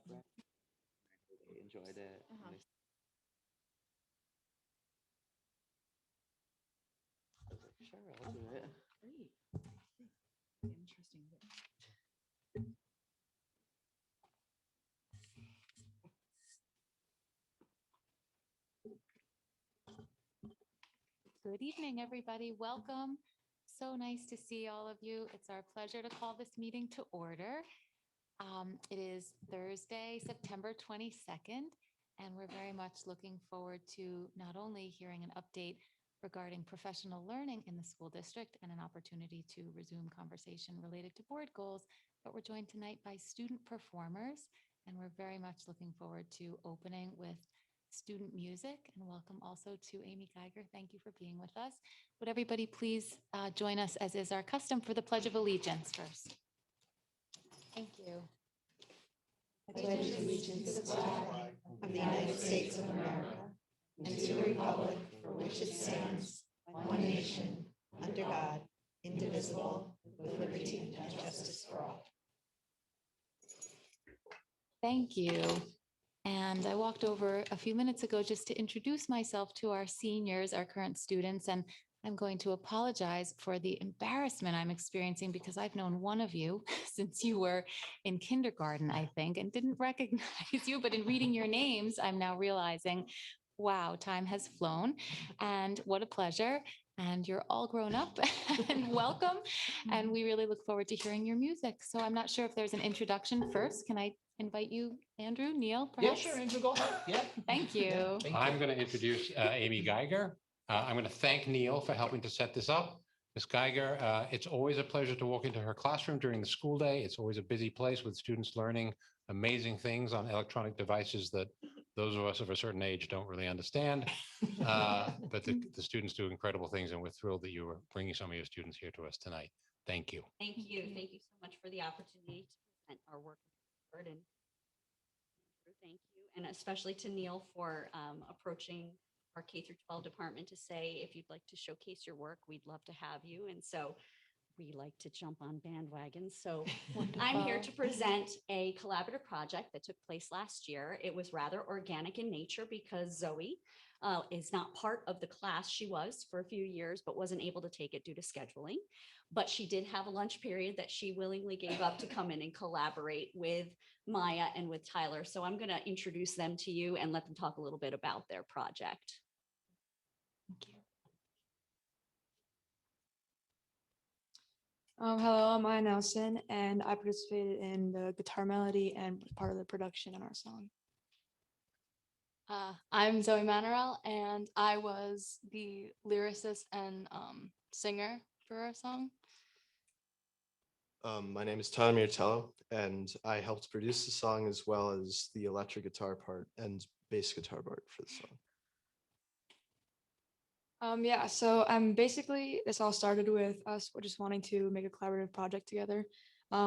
read. I really enjoyed it. And I was like, sure, I'll do it. Great. Interesting. Good evening, everybody. Welcome. So nice to see all of you. It's our pleasure to call this meeting to order. It is Thursday, September 22nd, and we're very much looking forward to not only hearing an update regarding professional learning in the school district and an opportunity to resume conversation related to board goals, but we're joined tonight by student performers, and we're very much looking forward to opening with student music. And welcome also to Amy Geiger. Thank you for being with us. Would everybody please join us, as is our custom, for the Pledge of Allegiance first? Thank you. I pledge allegiance to the flag of the United States of America and to the republic for which it stands, one nation, under God, indivisible, with liberty and justice for all. Thank you. And I walked over a few minutes ago just to introduce myself to our seniors, our current students, and I'm going to apologize for the embarrassment I'm experiencing because I've known one of you since you were in kindergarten, I think, and didn't recognize you, but in reading your names, I'm now realizing, wow, time has flown, and what a pleasure. And you're all grown up and welcome. And we really look forward to hearing your music. So I'm not sure if there's an introduction first. Can I invite you, Andrew, Neil, perhaps? Yeah, sure, Andrew, go ahead. Yeah. Thank you. I'm going to introduce Amy Geiger. I'm going to thank Neil for helping to set this up. Ms. Geiger, it's always a pleasure to walk into her classroom during the school day. It's always a busy place with students learning amazing things on electronic devices that those of us of a certain age don't really understand. But the students do incredible things, and we're thrilled that you are bringing some of your students here to us tonight. Thank you. Thank you. Thank you so much for the opportunity to present our work. And thank you. And especially to Neil for approaching our K through 12 department to say, if you'd like to showcase your work, we'd love to have you. And so we like to jump on bandwagons. So I'm here to present a collaborative project that took place last year. It was rather organic in nature because Zoe is not part of the class. She was for a few years, but wasn't able to take it due to scheduling. But she did have a lunch period that she willingly gave up to come in and collaborate with Maya and with Tyler. So I'm going to introduce them to you and let them talk a little bit about their project. Thank you. Hello, I'm Maya Nelson, and I participated in the guitar melody and was part of the production on our song. I'm Zoe Manorel, and I was the lyricist and singer for our song. My name is Tyler Miratello, and I helped produce the song as well as the electric guitar part and bass guitar part for the song. Yeah, so basically this all started with us just wanting to make a collaborative project together.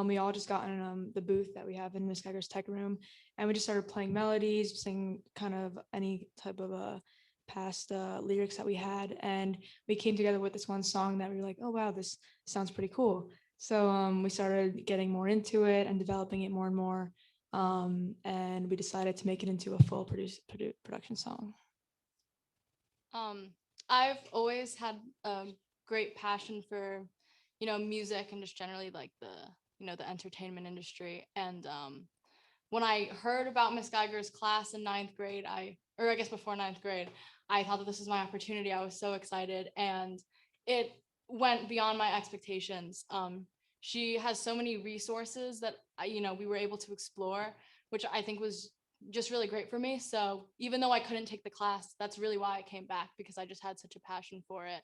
We all just got in the booth that we have in Miss Geiger's tech room, and we just started playing melodies, singing kind of any type of past lyrics that we had, and we came together with this one song that we were like, oh wow, this sounds pretty cool. So we started getting more into it and developing it more and more, and we decided to make it into a full production song. I've always had a great passion for, music and just generally like the entertainment industry. And when I heard about Miss Geiger's class in 9th grade, I guess before 9th grade, I thought that this was my opportunity. I was so excited, and it went beyond my expectations. She has so many resources that we were able to explore, which I think was just really great for me. So even though I couldn't take the class, that's really why I came back, because I just had such a passion for it.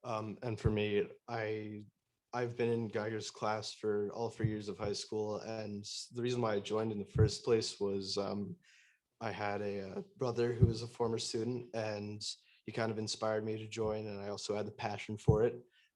And for me, I've been in Geiger's class for all 3 years of high school, and the reason why I joined in the first place was I had a brother who was a former student, and he kind of inspired me to join, and I also had the passion for it.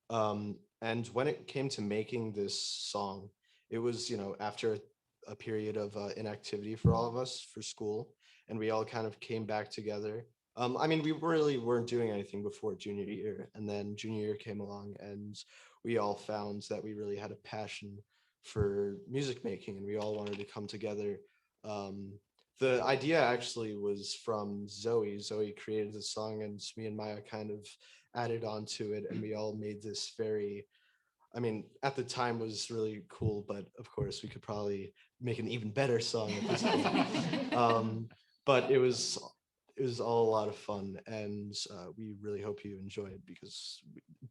And when it came to making this song, it was, after a period of inactivity for all of us for school, and we all kind of came back together. We really weren't doing anything before junior year, and then junior year came along, and we all found that we really had a passion for music making, and we all wanted to come together. The idea actually was from Zoe. Zoe created the song, and me and Maya kind of added on to it, and we all made this very, I mean, at the time was really cool, but of course we could probably make an even better song at this point. But it was all a lot of fun, and we really hope you enjoy it, because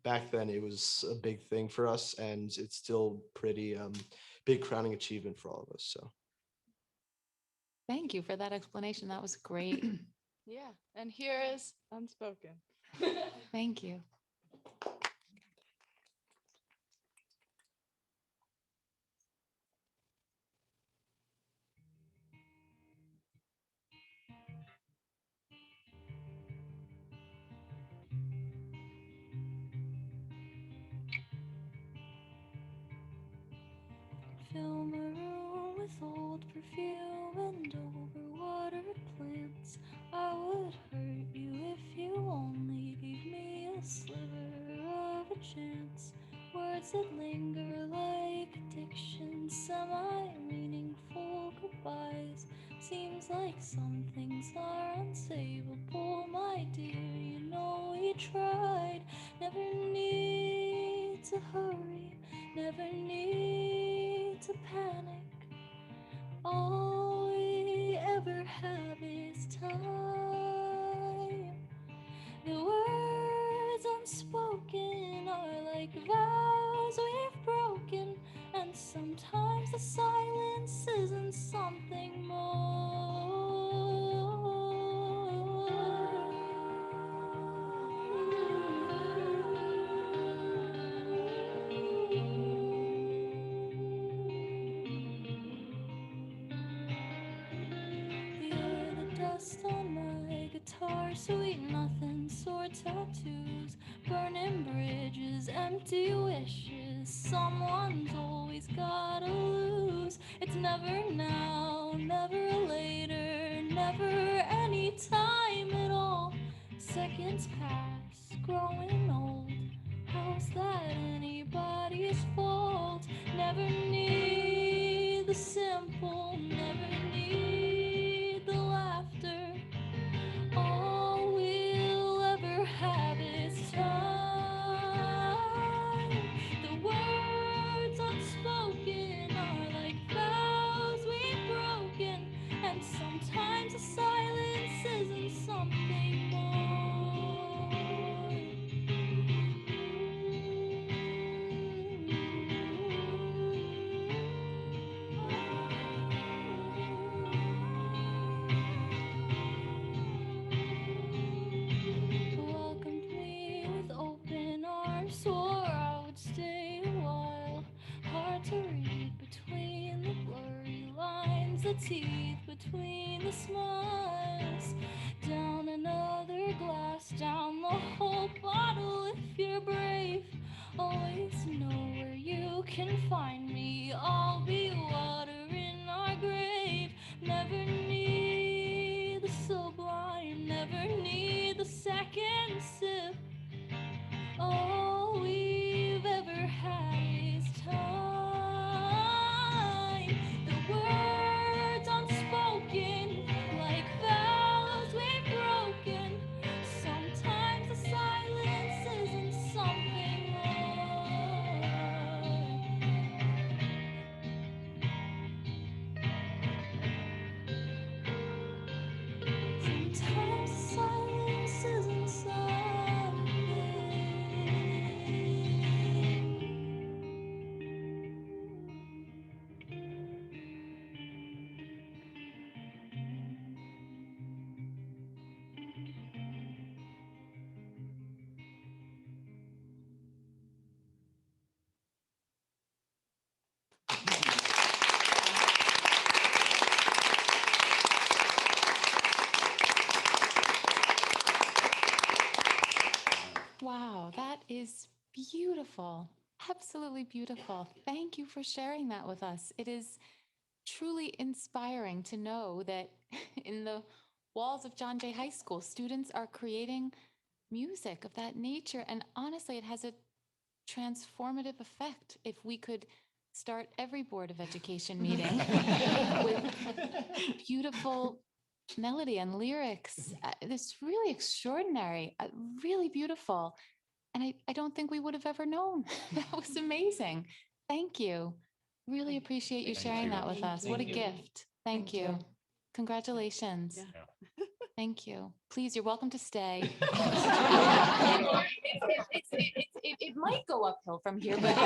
back then it was a big thing for us, and it's still pretty big crowning achievement for all of us. So Thank you for that explanation. That was great. Yeah, and here is Unspoken. Thank you. Fill my room with old perfume and overwatered plants. I would hurt you if you only gave me a sliver of a chance. Words that linger like addiction, semi-meaningful goodbyes. Seems like some things are unsavable, my dear. You know we tried. Never need to hurry, never need to panic. All we ever have is time. The words unspoken are like vows we've broken, and sometimes the silence isn't something more. You're the dust on my guitar, sweet nothing, sore tattoos, burning bridges, empty wishes. Someone's always gotta lose. It's never now, never later, never any time at all. Seconds pass, growing old. How's that anybody's fault? Never need the simple, never need the laughter. All we'll ever have is time. The words unspoken are like vows we've broken, and sometimes the silence isn't something more. Welcomed me with open arms, swore I would stay a while. Hard to read between the blurry lines, the teeth between the smiles. Down another glass, down the whole bottle if you're brave. Always know where you can find me. I'll be water in our grave. Never need the sublime, never need the second sip. All we've ever had is time. The words unspoken, like vows we've broken. Sometimes the silence isn't something more. Sometimes the silence isn't something. Wow, that is beautiful. Absolutely beautiful. Thank you for sharing that with us. It is truly inspiring to know that in the walls of John Jay High School, students are creating music of that nature. And honestly, it has a transformative effect if we could start every Board of Education meeting with beautiful melody and lyrics. It's really extraordinary, really beautiful. And I don't think we would have ever known. That was amazing. Thank you. Really appreciate you Thank sharing you. that with us. What a Thank you. gift. Thank you. Congratulations. Yeah. Thank you. Please, you're welcome to stay. It might go uphill from here, but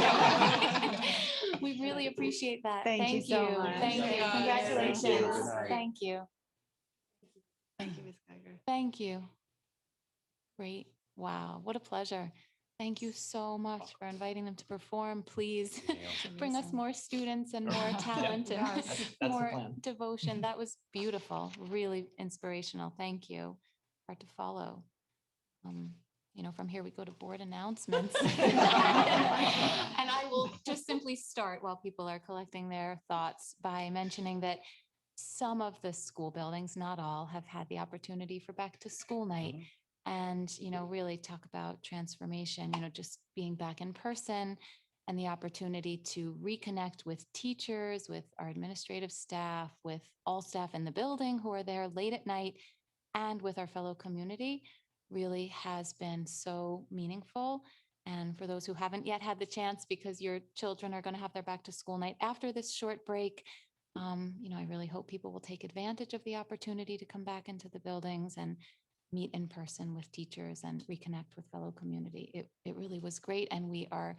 we really appreciate that. Thank you so much. Thank you. Thank you. Congratulations. Thank you. Good night. Thank you. Thank you, Ms. Geiger. Thank you. Great. Wow. What a pleasure. Thank you so much for inviting them to perform. Please bring us more students and more talent and That's the more plan. devotion. That was beautiful, really inspirational. Thank you. Hard to follow. From here we go to board announcements. And I will just simply start while people are collecting their thoughts by mentioning that some of the school buildings, not all, have had the opportunity for back to school night. And, really talk about transformation, just being back in person and the opportunity to reconnect with teachers, with our administrative staff, with all staff in the building who are there late at night, and with our fellow community really has been so meaningful. And for those who haven't yet had the chance, because your children are going to have their back to school night after this short break, I really hope people will take advantage of the opportunity to come back into the buildings and meet in person with teachers and reconnect with fellow community. It really was great. And we are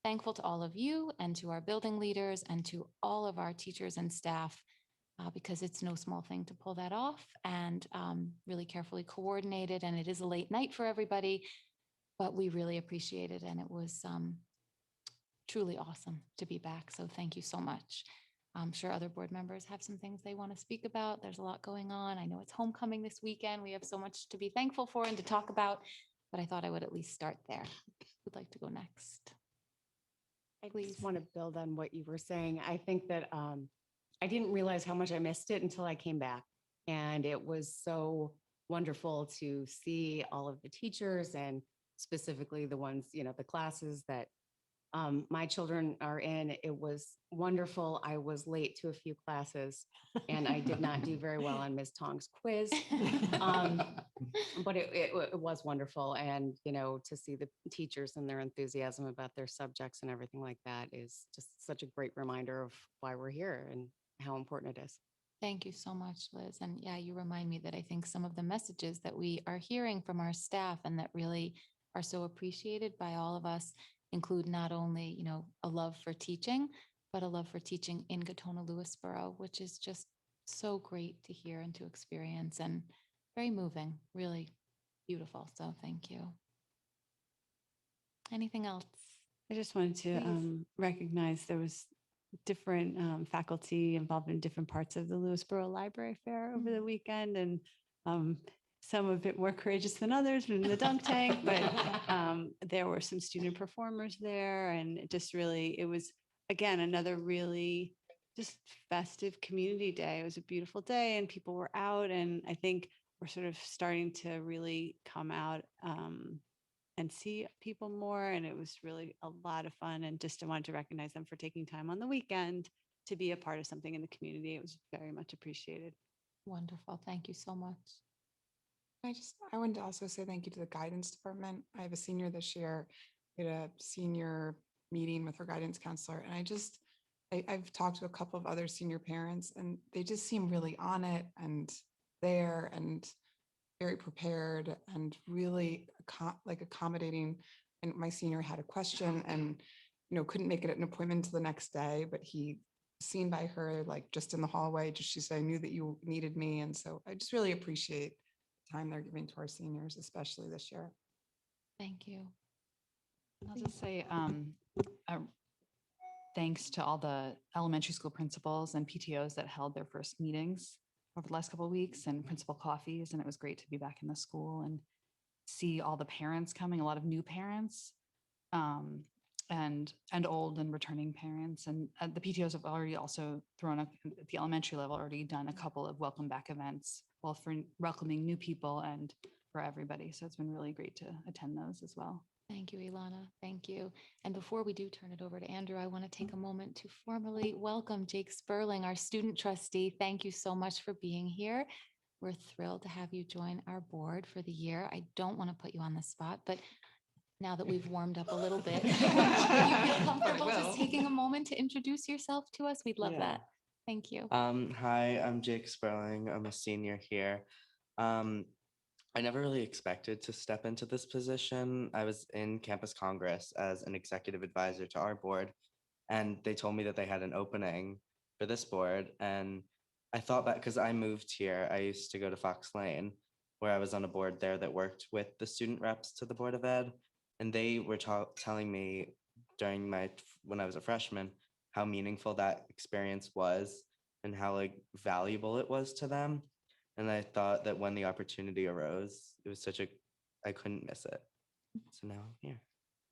thankful to all of you and to our building leaders and to all of our teachers and staff because it's no small thing to pull that off and really carefully coordinated. And it is a late night for everybody, but we really appreciate it. And it was truly awesome to be back. So thank you so much. I'm sure other board members have some things they want to speak about. There's a lot going on. I know it's homecoming this weekend. We have so much to be thankful for and to talk about, but I thought I would at least start there. Who'd like to go next? I Please. just want to build on what you were saying. I think that I didn't realize how much I missed it until I came back. And it was so wonderful to see all of the teachers and specifically the ones, the classes that my children are in. It was wonderful. I was late to a few classes and I did not do very well on Ms. Tong's quiz. But it was wonderful. And, to see the teachers and their enthusiasm about their subjects and everything like that is just such a great reminder of why we're here and how important it is. Thank you so much, Liz. And yeah, you remind me that I think some of the messages that we are hearing from our staff and that really are so appreciated by all of us include not only, a love for teaching, but a love for teaching in Gautona-Lewisboro, which is just so great to hear and to experience and very moving, really beautiful. So thank you. Anything else? I just wanted to recognize there was different faculty involved in different parts of the Lewisboro Library Fair over the weekend, and some a bit more courageous than others in the dunk tank, but there were some student performers there, and it was, again, another really just festive community day. It was a beautiful day and people were out, and I think we're sort of starting to really come out and see people more, and it was really a lot of fun, and just wanted to recognize them for taking time on the weekend to be a part of something in the community. It was very much appreciated. Wonderful. Thank you so much. I wanted to also say thank you to the guidance department. I have a senior this year. We had a senior meeting with her guidance counselor, and I've talked to a couple of other senior parents, and they just seem really on it and there and very prepared and really accommodating. And my senior had a question and couldn't make it an appointment to the next day, but he seen by her just in the hallway. She said, "I knew that you needed me," and so I just really appreciate time they're giving to our seniors, especially this year. Thank you. I'll just say thanks to all the elementary school principals and PTOs that held their first meetings over the last couple of weeks and principal coffees. And it was great to be back in the school and see all the parents coming, a lot of new parents and old and returning parents. And the PTOs have already also thrown up at the elementary level, already done a couple of welcome back events, both for welcoming new people and for everybody. So it's been really great to attend those as well. Thank you, Ilana. Thank you. And before we do turn it over to Andrew, I want to take a moment to formally welcome Jake Sperling, our student trustee. Thank you so much for being here. We're thrilled to have you join our board for the year. I don't want to put you on the spot, but now that we've warmed up a little bit, if you feel comfortable just taking a moment to introduce yourself to us, we'd love Yeah. that. Thank you. Hi, I'm Jake Sperling. I'm a senior here. I never really expected to step into this position. I was in Campus Congress as an executive advisor to our board, and they told me that they had an opening for this board. And I thought that because I moved here, I used to go to Fox Lane, where I was on a board there that worked with the student reps to the Board of Ed. And they were telling me during when I was a freshman, how meaningful that experience was and how like valuable it was to them. And I thought that when the opportunity arose, it was I couldn't miss it. So now I'm here.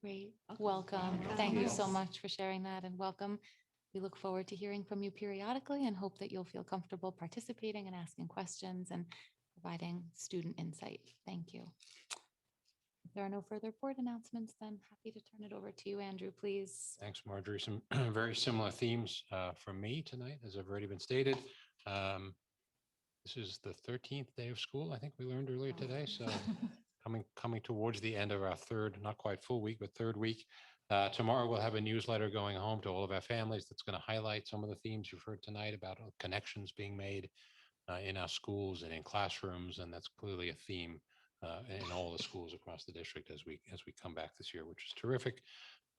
Great. Welcome. Thank you so much for sharing that and welcome. We look forward to hearing from you periodically and hope that you'll feel comfortable participating and asking questions and providing student insight. Thank you. If there are no further board announcements, then happy to turn it over to you, Andrew, please. Thanks, Marjorie. Some very similar themes from me tonight, as have already been stated. This is the 13th day of school, I think we learned earlier today. So coming towards the end of our third, not quite full week, but third week. Tomorrow we'll have a newsletter going home to all of our families that's going to highlight some of the themes you've heard tonight about connections being made in our schools and in classrooms. And that's clearly a theme in all the schools across the district as we come back this year, which is terrific.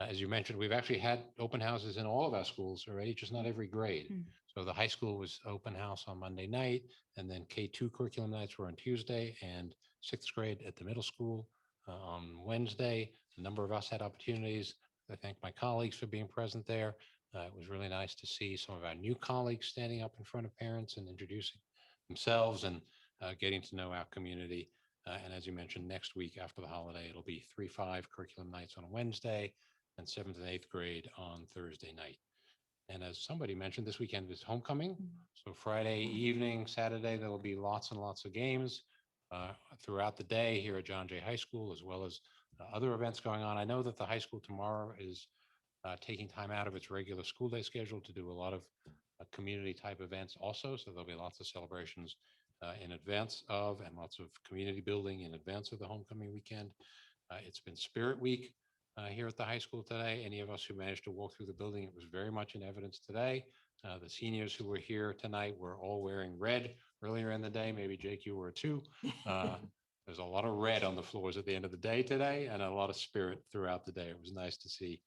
As you mentioned, we've actually had open houses in all of our schools already, just not every grade. So the high school was open house on Monday night, and then K2 curriculum nights were on Tuesday, and sixth grade at the middle school on Wednesday. A number of us had opportunities. I thank my colleagues for being present there. It was really nice to see some of our new colleagues standing up in front of parents and introducing themselves and getting to know our community. And as you mentioned, next week after the holiday, it'll be 3-5 curriculum nights on a Wednesday and 7th and 8th grade on Thursday night. And as somebody mentioned, this weekend is homecoming. So Friday evening, Saturday, there will be lots and lots of games throughout the day here at John Jay High School, as well as other events going on. I know that the high school tomorrow is taking time out of its regular school day schedule to do a lot of community type events also. So there'll be lots of celebrations in advance of and lots of community building in advance of the homecoming weekend. It's been Spirit Week here at the high school today. Any of us who managed to walk through the building, it was very much in evidence today. The seniors who were here tonight were all wearing red earlier in the day. Maybe Jake, you were too. There's a lot of red on the floors at the end of the day today and a lot of spirit throughout the day. It was nice to see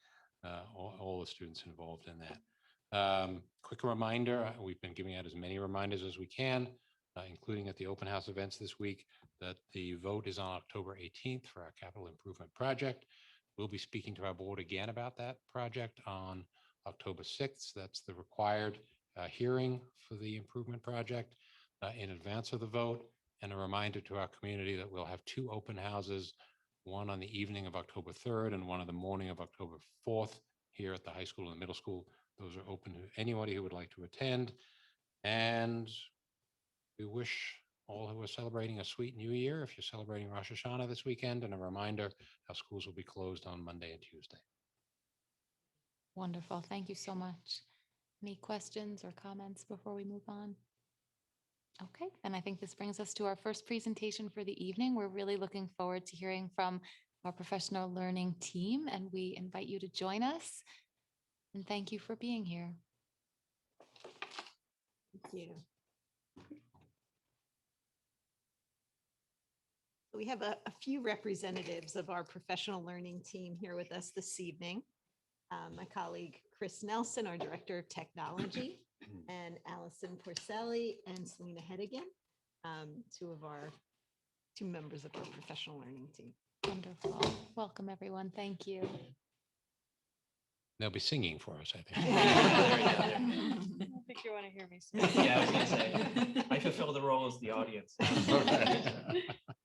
all the students involved in that. Quick reminder, we've been giving out as many reminders as we can, including at the open house events this week, that the vote is on October 18th for our capital improvement project. We'll be speaking to our board again about that project on October 6th. That's the required hearing for the improvement project in advance of the vote. And a reminder to our community that we'll have 2 open houses, one on the evening of October 3rd and one on the morning of October 4th here at the high school and the middle school. Those are open to anybody who would like to attend. And we wish all who are celebrating a sweet new year if you're celebrating Rosh Hashanah this weekend, and a reminder our schools will be closed on Monday and Tuesday. Wonderful. Thank you so much. Any questions or comments before we move on? Okay, then I think this brings us to our first presentation for the evening. We're really looking forward to hearing from our professional learning team, and we invite you to join us. And thank you for being here. Thank you. We have a few representatives of our professional learning team here with us this evening. My colleague, Chris Nelson, our Director of Technology, and Allison Porcelli and Selena Hedigan, two members of our professional learning team. Wonderful. Welcome, everyone. Thank you. They'll be singing for us, I think. I don't think you want to hear me sing. Yeah, I was gonna say, I fulfill the role as the audience.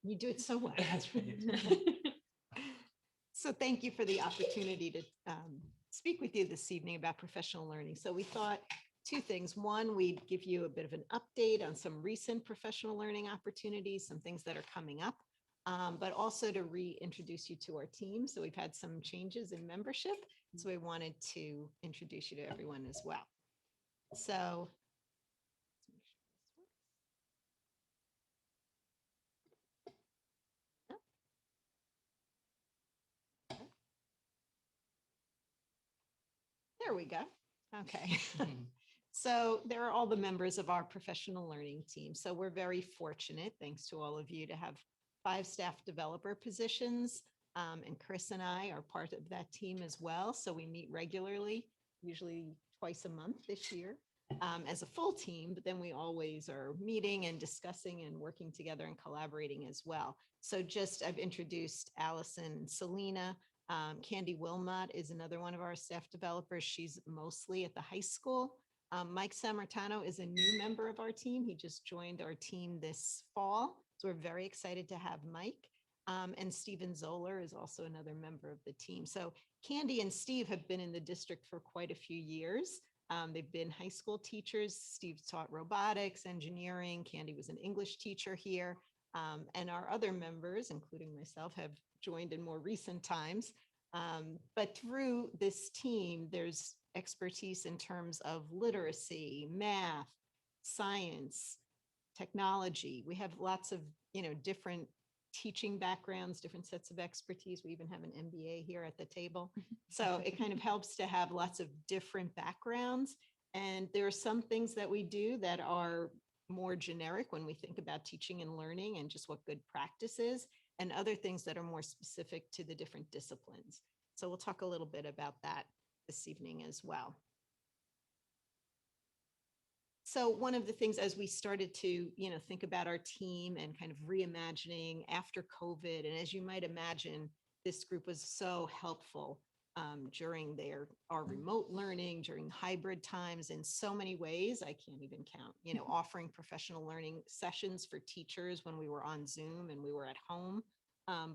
You do it so well. That's right. So thank you for the opportunity to speak with you this evening about professional learning. So we thought 2 things. One, we'd give you a bit of an update on some recent professional learning opportunities, some things that are coming up but also to reintroduce you to our team. So we've had some changes in membership. So we wanted to introduce you to everyone as well. So there we go. Okay. So there are all the members of our professional learning team. So we're very fortunate, thanks to all of you, to have 5 staff developer positions. And Chris and I are part of that team as well. So we meet regularly, usually twice a month this year, as a full team, but then we always are meeting and discussing and working together and collaborating as well. So just I've introduced Allison and Selena. Candy Wilmot is another one of our staff developers. She's mostly at the high school. Mike Sammartano is a new member of our team. He just joined our team this fall. So we're very excited to have Mike. And Stephen Zoller is also another member of the team. So Candy and Steve have been in the district for quite a few years. They've been high school teachers. Steve taught robotics, engineering. Candy was an English teacher here. And our other members, including myself, have joined in more recent times. But through this team, there's expertise in terms of literacy, math, science, technology. We have lots of, different teaching backgrounds, different sets of expertise. We even have an MBA here at the table. So it kind of helps to have lots of different backgrounds. And there are some things that we do that are more generic when we think about teaching and learning and just what good practice is, and other things that are more specific to the different disciplines. So we'll talk a little bit about that this evening as well. So one of the things as we started to, think about our team and kind of reimagining after COVID, and as you might imagine, this group was so helpful during our remote learning, during hybrid times in so many ways, I can't even count, offering professional learning sessions for teachers when we were on Zoom and we were at home,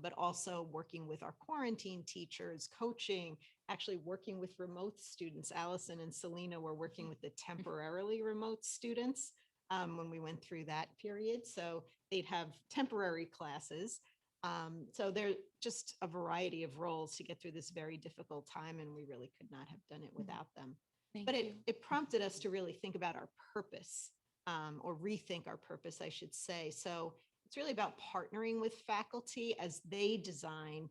but also working with our quarantine teachers, coaching, actually working with remote students. Allison and Selena were working with the temporarily remote students when we went through that period. So they'd have temporary classes. So there's just a variety of roles to get through this very difficult time, and we really could not have done it without them. But it prompted us to really think about our purpose, or rethink our purpose, I should say. So it's really about partnering with faculty as they design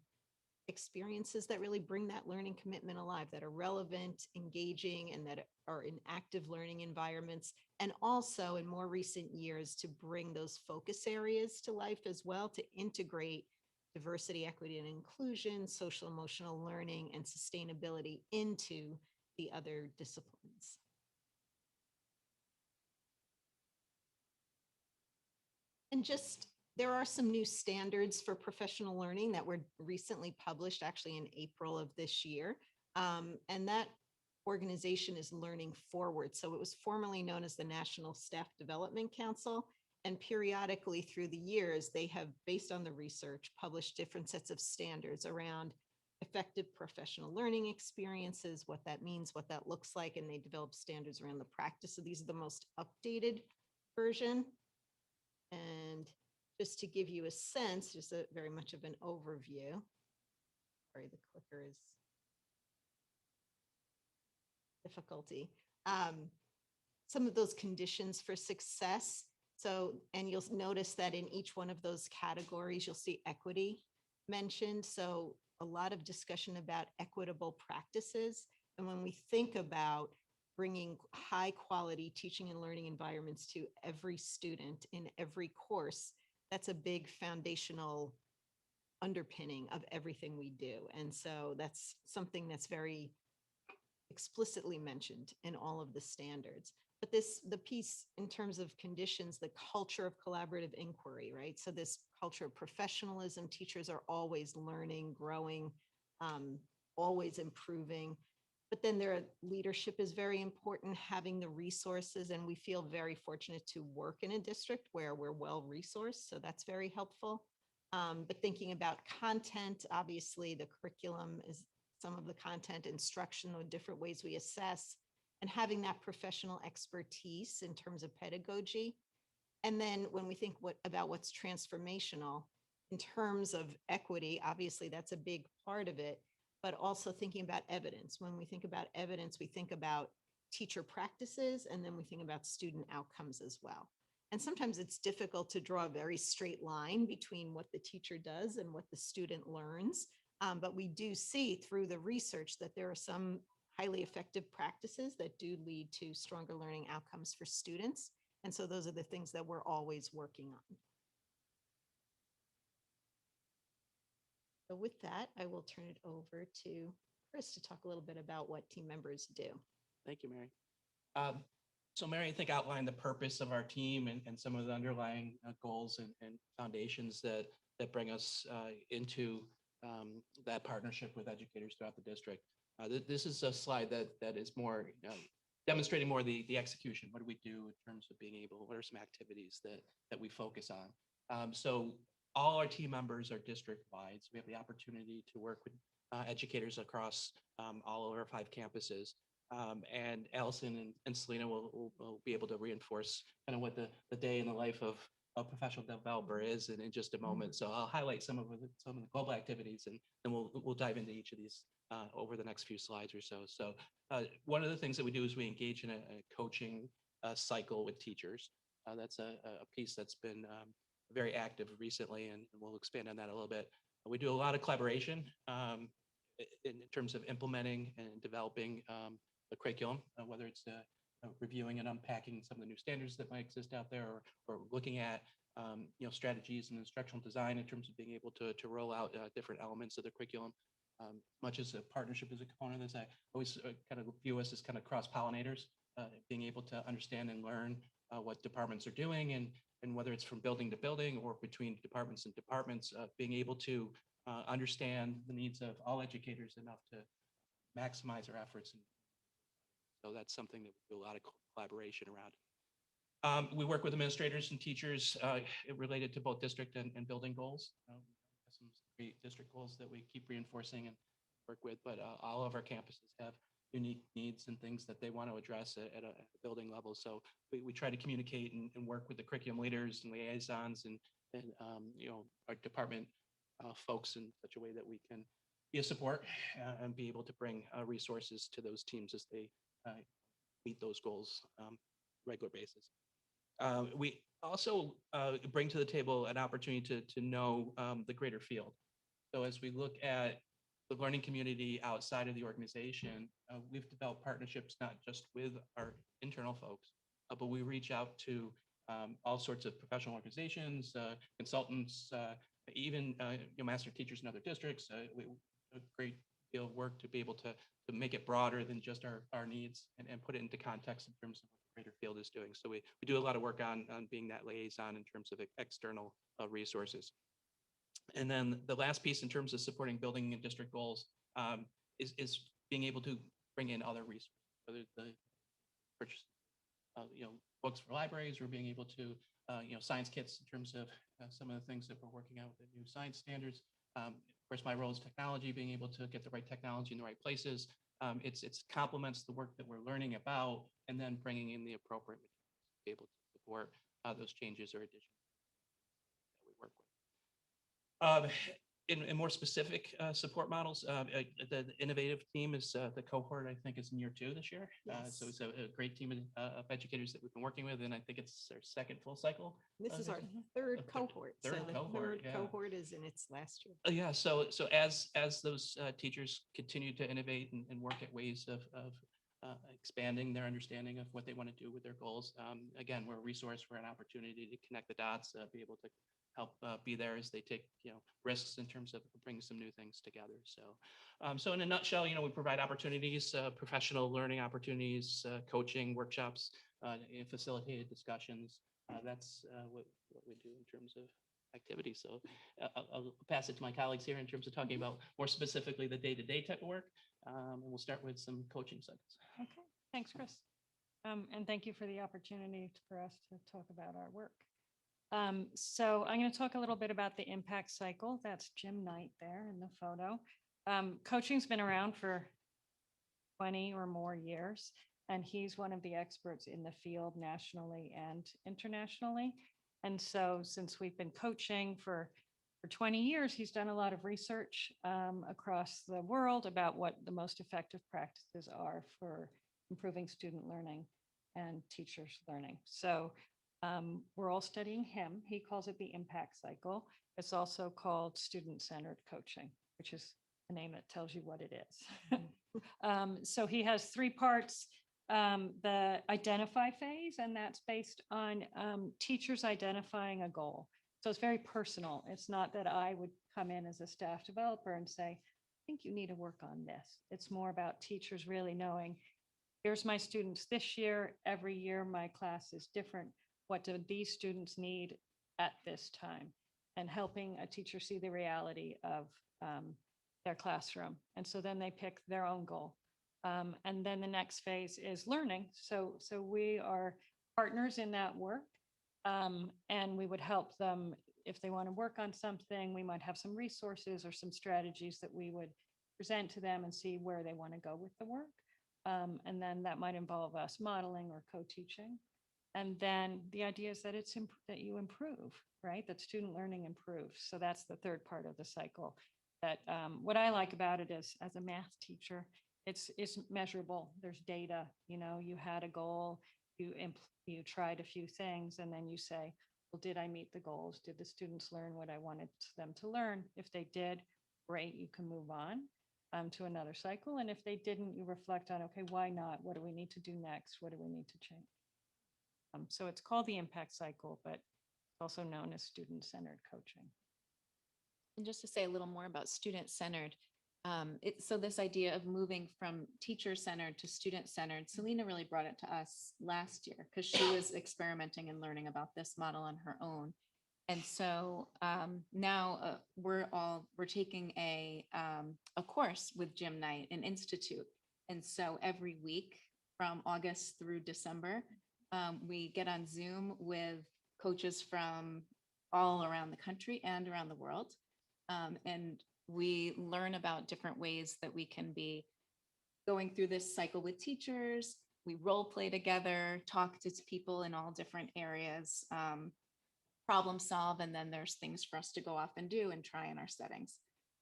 experiences that really bring that learning commitment alive, that are relevant, engaging, and that are in active learning environments. And also in more recent years to bring those focus areas to life as well, to integrate diversity, equity, and inclusion, social emotional learning, and sustainability into the other disciplines. And there are some new standards for professional learning that were recently published, actually in April of this year. And that organization is Learning Forward. So it was formerly known as the National Staff Development Council. And periodically through the years, they have, based on the research, published different sets of standards around effective professional learning experiences, what that means, what that looks like, and they develop standards around the practice. So these are the most updated version. And just to give you a sense, just very much of an overview. Sorry, the clicker is difficulty. Some of those conditions for success. So, and you'll notice that in each one of those categories, you'll see equity mentioned. So a lot of discussion about equitable practices. And when we think about bringing high quality teaching and learning environments to every student in every course, that's a big foundational underpinning of everything we do. And so that's something that's very explicitly mentioned in all of the standards. But the piece in terms of conditions, the culture of collaborative inquiry, right? So this culture of professionalism, teachers are always learning, growing, always improving. But then leadership is very important, having the resources, and we feel very fortunate to work in a district where we're well-resourced, so that's very helpful. But thinking about content, obviously the curriculum is some of the content, instruction, the different ways we assess, and having that professional expertise in terms of pedagogy. And then when we think about what's transformational, in terms of equity, obviously that's a big part of it, but also thinking about evidence. When we think about evidence, we think about teacher practices, and then we think about student outcomes as well. And sometimes it's difficult to draw a very straight line between what the teacher does and what the student learns. But we do see through the research that there are some highly effective practices that do lead to stronger learning outcomes for students. And so those are the things that we're always working on. So with that, I will turn it over to Chris to talk a little bit about what team members do. Thank you, Mary. So Mary, I think, outlined the purpose of our team and some of the underlying goals and foundations that bring us into that partnership with educators throughout the district. This is a slide that is more demonstrating more the execution. What do we do in terms of being able, what are some activities that we focus on? So all our team members are district-wide. So we have the opportunity to work with educators across all of our 5 campuses. And Allison and Selena will be able to reinforce kind of what the day in the life of a professional developer is in just a moment. So I'll highlight some of the global activities, and then we'll dive into each of these over the next few slides or so. So one of the things that we do is we engage in a coaching cycle with teachers. That's a piece that's been very active recently, and we'll expand on that a little bit. We do a lot of collaboration in terms of implementing and developing the curriculum, whether it's reviewing and unpacking some of the new standards that might exist out there, or looking at strategies and instructional design in terms of being able to roll out different elements of the curriculum. Much as a partnership is a component of this, I always kind of view us as kind of cross-pollinators, being able to understand and learn what departments are doing, and whether it's from building to building or between departments and departments, being able to understand the needs of all educators enough to maximize our efforts. So that's something that we do a lot of collaboration around. We work with administrators and teachers related to both district and building goals. Some great district goals that we keep reinforcing and work with, but all of our campuses have unique needs and things that they want to address at a building level. So we try to communicate and work with the curriculum leaders and liaisons and our department folks in such a way that we can be a support and be able to bring resources to those teams as they meet those goals regular basis. We also bring to the table an opportunity to know the greater field. So as we look at the learning community outside of the organization, we've developed partnerships not just with our internal folks, but we reach out to all sorts of professional organizations, consultants, even master teachers in other districts. We a great deal of work to be able to make it broader than just our needs and put it into context in terms of what the greater field is doing. So we do a lot of work on being that liaison in terms of external resources. And then the last piece in terms of supporting building and district goals is being able to bring in other resources, whether the purchase, books for libraries, or being able to, science kits in terms of some of the things that we're working out with the new science standards. Of course, my role is technology, being able to get the right technology in the right places. It's complements the work that we're learning about, and then bringing in the appropriate materials to be able to support those changes or additions that we work with. In more specific support models, the innovative team is the cohort, I think, is in year 2 this year. So it's a great team of educators that we've been working with, and I think it's our second full cycle. This is our third cohort. So the third yeah. cohort is in its last year. Yeah, so as those teachers continue to innovate and work at ways of expanding their understanding of what they want to do with their goals, again, we're a resource, we're an opportunity to connect the dots, be able to help be there as they take risks in terms of bringing some new things together. So in a nutshell, we provide opportunities, professional learning opportunities, coaching workshops, facilitated discussions. That's what we do in terms of activities. So I'll pass it to my colleagues here in terms of talking about more specifically the day-to-day type of work. And we'll start with some coaching cycles. Okay, thanks, Chris. And thank you for the opportunity for us to talk about our work. So I'm going to talk a little bit about the impact cycle. That's Jim Knight there in the photo. Coaching's been around for 20 or more years, and he's one of the experts in the field nationally and internationally. And so since we've been coaching for For 20 years, he's done a lot of research across the world about what the most effective practices are for improving student learning and teachers' learning. So we're all studying him. He calls it the impact cycle. It's also called student-centered coaching, which is a name that tells you what it is. So he has three parts. The identify phase, and that's based on teachers identifying a goal. So it's very personal. It's not that I would come in as a staff developer and say, I think you need to work on this. It's more about teachers really knowing, here's my students this year. Every year my class is different. What do these students need at this time? And helping a teacher see the reality of their classroom. And so then they pick their own goal. And then the next phase is learning. So we are partners in that work. And we would help them if they want to work on something. We might have some resources or some strategies that we would present to them and see where they want to go with the work. And then that might involve us modeling or co-teaching. And then the idea is that that you improve, right? That student learning improves. So that's the third part of the cycle. That what I like about it is, as a math teacher, it's measurable. There's data. You had a goal. You tried a few things, and then you say, well, did I meet the goals? Did the students learn what I wanted them to learn? If they did, great, you can move on to another cycle. And if they didn't, you reflect on, okay, why not? What do we need to do next? What do we need to change? So it's called the impact cycle, but it's also known as student-centered coaching. And just to say a little more about student-centered, so this idea of moving from teacher-centered to student-centered, Selena really brought it to us last year because she was experimenting and learning about this model on her own. And so now we're taking a course with Jim Knight, an institute. And so every week from August through December, we get on Zoom with coaches from all around the country and around the world. And we learn about different ways that we can be going through this cycle with teachers. We role play together, talk to people in all different areas, problem solve, and then there's things for us to go off and do and try in our settings.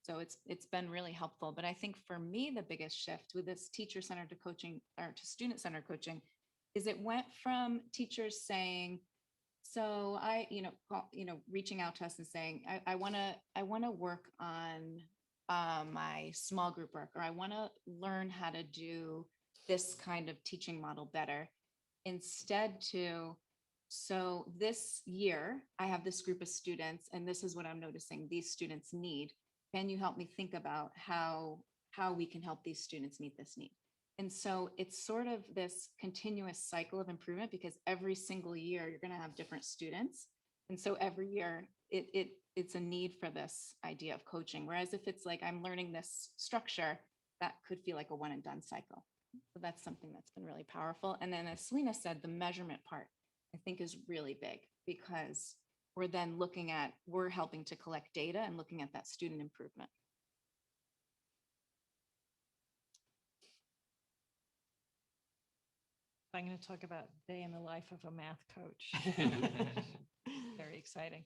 So it's been really helpful. But I think for me, the biggest shift with this teacher-centered to coaching or to student-centered coaching is it went from teachers saying, so reaching out to us and saying, I want to work on my small group work, or I want to learn how to do this kind of teaching model better. Instead so this year I have this group of students and this is what I'm noticing these students need. Can you help me think about how we can help these students meet this need? And so it's sort of this continuous cycle of improvement because every single year you're going to have different students. And so every year it's a need for this idea of coaching. Whereas if it's like I'm learning this structure, that could feel like a one and done cycle. So that's something that's been really powerful. And then as Selena said, the measurement part I think is really big because we're then we're helping to collect data and looking at that student improvement. I'm going to talk about day in the life of a math coach. Very exciting.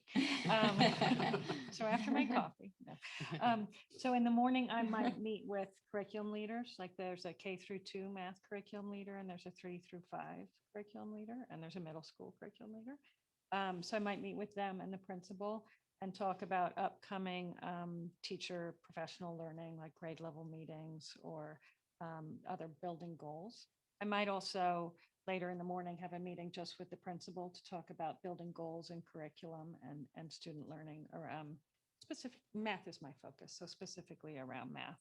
So after my coffee. No. So in the morning, I might meet with curriculum leaders. Like there's a K-2 math curriculum leader, and there's a 3-5 curriculum leader, and there's a middle school curriculum leader. So I might meet with them and the principal and talk about upcoming teacher professional learning, like grade level meetings or other building goals. I might also later in the morning have a meeting just with the principal to talk about building goals in curriculum and student learning around specific math is my focus. So specifically around math.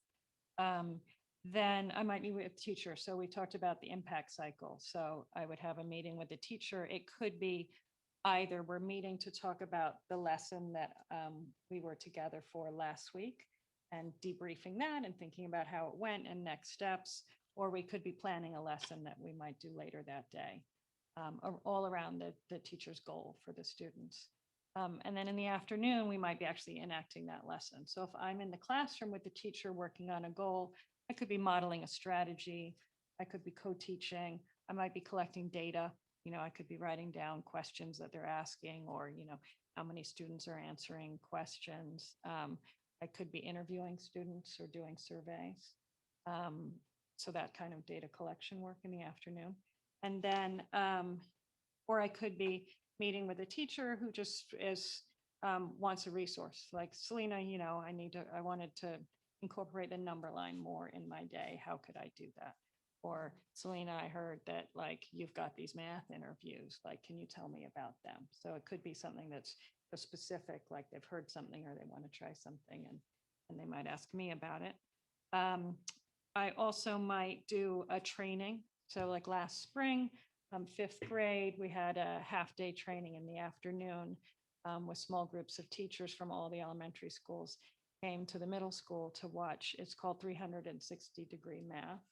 Then I might meet with a teacher. So we talked about the impact cycle. So I would have a meeting with the teacher. It could be either we're meeting to talk about the lesson that we were together for last week and debriefing that and thinking about how it went and next steps. Or we could be planning a lesson that we might do later that day, all around the teacher's goal for the students. And then in the afternoon, we might be actually enacting that lesson. So if I'm in the classroom with the teacher working on a goal, I could be modeling a strategy. I could be co-teaching. I might be collecting data I could be writing down questions that they're asking, or, how many students are answering questions. I could be interviewing students or doing surveys. So that kind of data collection work in the afternoon. And then, or I could be meeting with a teacher who just wants a resource, like Selena, I wanted to incorporate the number line more in my day. How could I do that? Or Selena, I heard that like you've got these math interviews, like, can you tell me about them? So it could be something that's specific, like they've heard something or they want to try something, and they might ask me about it. I also might do a training. So like last spring, 5th grade, we had a half-day training in the afternoon with small groups of teachers from all the elementary schools came to the middle school to watch. It's called 360-degree math.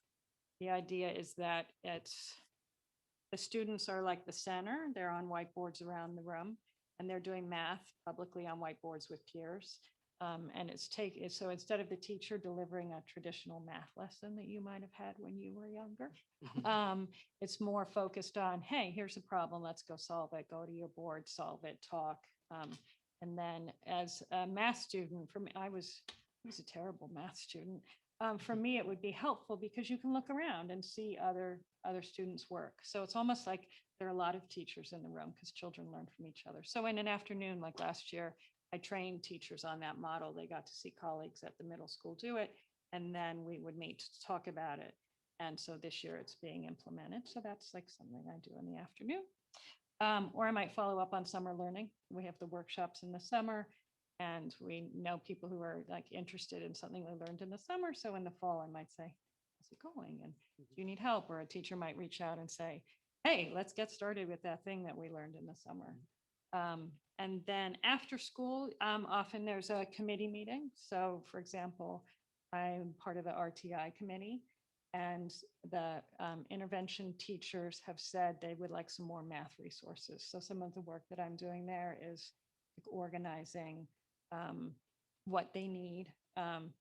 The idea is that the students are like the center. They're on whiteboards around the room, and they're doing math publicly on whiteboards with peers. And so instead of the teacher delivering a traditional math lesson that you might have had when you were younger, it's more focused on, hey, here's a problem, let's go solve it, go to your board, solve it, talk. And then as a math student, for me, I was a terrible math student. For me, it would be helpful because you can look around and see other students' work. So it's almost like there are a lot of teachers in the room because children learn from each other. So in an afternoon, like last year, I trained teachers on that model. They got to see colleagues at the middle school do it, and then we would meet to talk about it. And so this year it's being implemented. So that's like something I do in the afternoon. Or I might follow up on summer learning. We have the workshops in the summer, and we know people who are like interested in something they learned in the summer. So in the fall, I might say, how's it going? And do you need help? Or a teacher might reach out and say, hey, let's get started with that thing that we learned in the summer. And then after school, often there's a committee meeting. So for example, I'm part of the RTI committee, and the intervention teachers have said they would like some more math resources. So some of the work that I'm doing there is organizing what they need,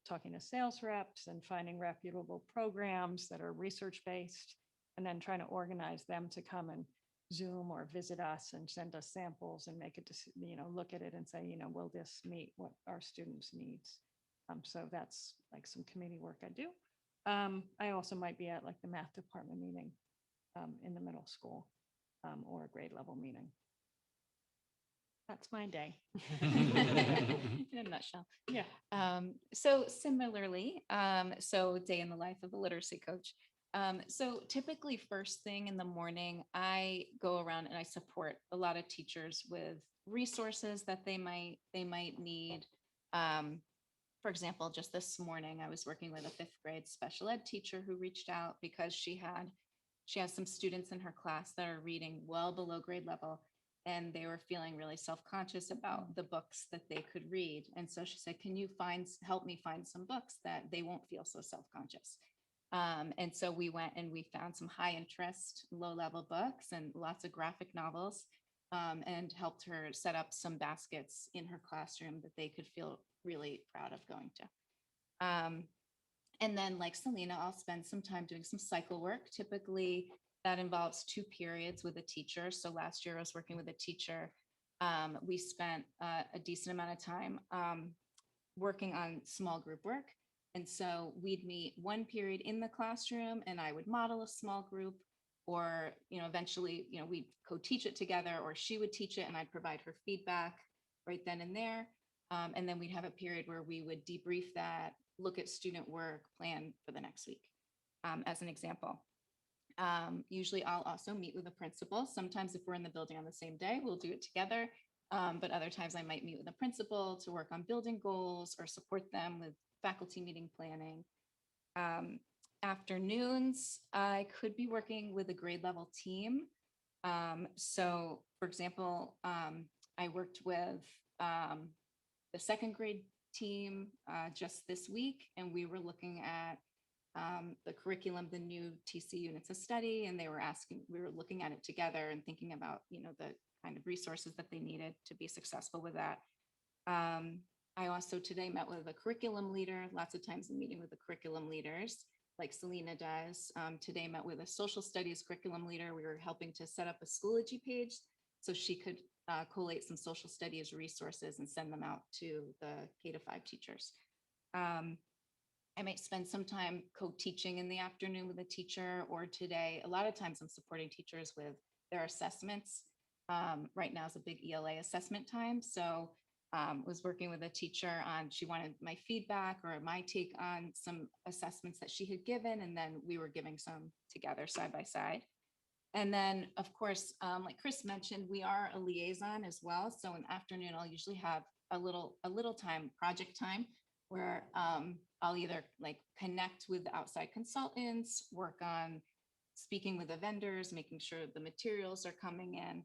talking to sales reps and finding reputable programs that are research-based, and then trying to organize them to come and Zoom or visit us and send us samples and make it, look at it and say, will this meet what our students' needs? So that's like some committee work I do. I also might be at like the math department meeting in the middle school or a grade level meeting. That's my day. In a nutshell. Yeah. So similarly, so day in the life of a literacy coach. So typically first thing in the morning, I go around and I support a lot of teachers with resources that they might need. For example, just this morning, I was working with a 5th grade special ed teacher who reached out because she has some students in her class that are reading well below grade level, and they were feeling really self-conscious about the books that they could read. And so she said, can you help me find some books that they won't feel so self-conscious? And so we went and we found some high interest, low level books and lots of graphic novels, and helped her set up some baskets in her classroom that they could feel really proud of going to. And then like Selena, I'll spend some time doing some cycle work. Typically that involves 2 periods with a teacher. So last year I was working with a teacher. We spent a decent amount of time working on small group work. And so we'd meet 1 period in the classroom and I would model a small group, or, eventually, we'd co-teach it together, or she would teach it and I'd provide her feedback right then and there. And then we'd have a period where we would debrief that, look at student work, plan for the next week, as an example. Usually I'll also meet with a principal. Sometimes if we're in the building on the same day, we'll do it together. But other times I might meet with a principal to work on building goals or support them with faculty meeting planning. Afternoons, I could be working with a grade level team. So for example, I worked with the 2nd grade team just this week, and we were looking at the curriculum, the new TC units of study, and we were looking at it together and thinking about, the kind of resources that they needed to be successful with that. I also today met with a curriculum leader. Lots of times I'm meeting with the curriculum leaders like Selena does. Today met with a social studies curriculum leader. We were helping to set up a Schoology page so she could collate some social studies resources and send them out to the K-5 teachers. I might spend some time co-teaching in the afternoon with a teacher, or today, a lot of times I'm supporting teachers with their assessments. Right now is a big ELA assessment time. So was working with a teacher on, she wanted my feedback or my take on some assessments that she had given, and then we were giving some together side by side. And then, of course, like Chris mentioned, we are a liaison as well. So in the afternoon, I'll usually have a little time, project time, where I'll either like connect with the outside consultants, work on speaking with the vendors, making sure the materials are coming in,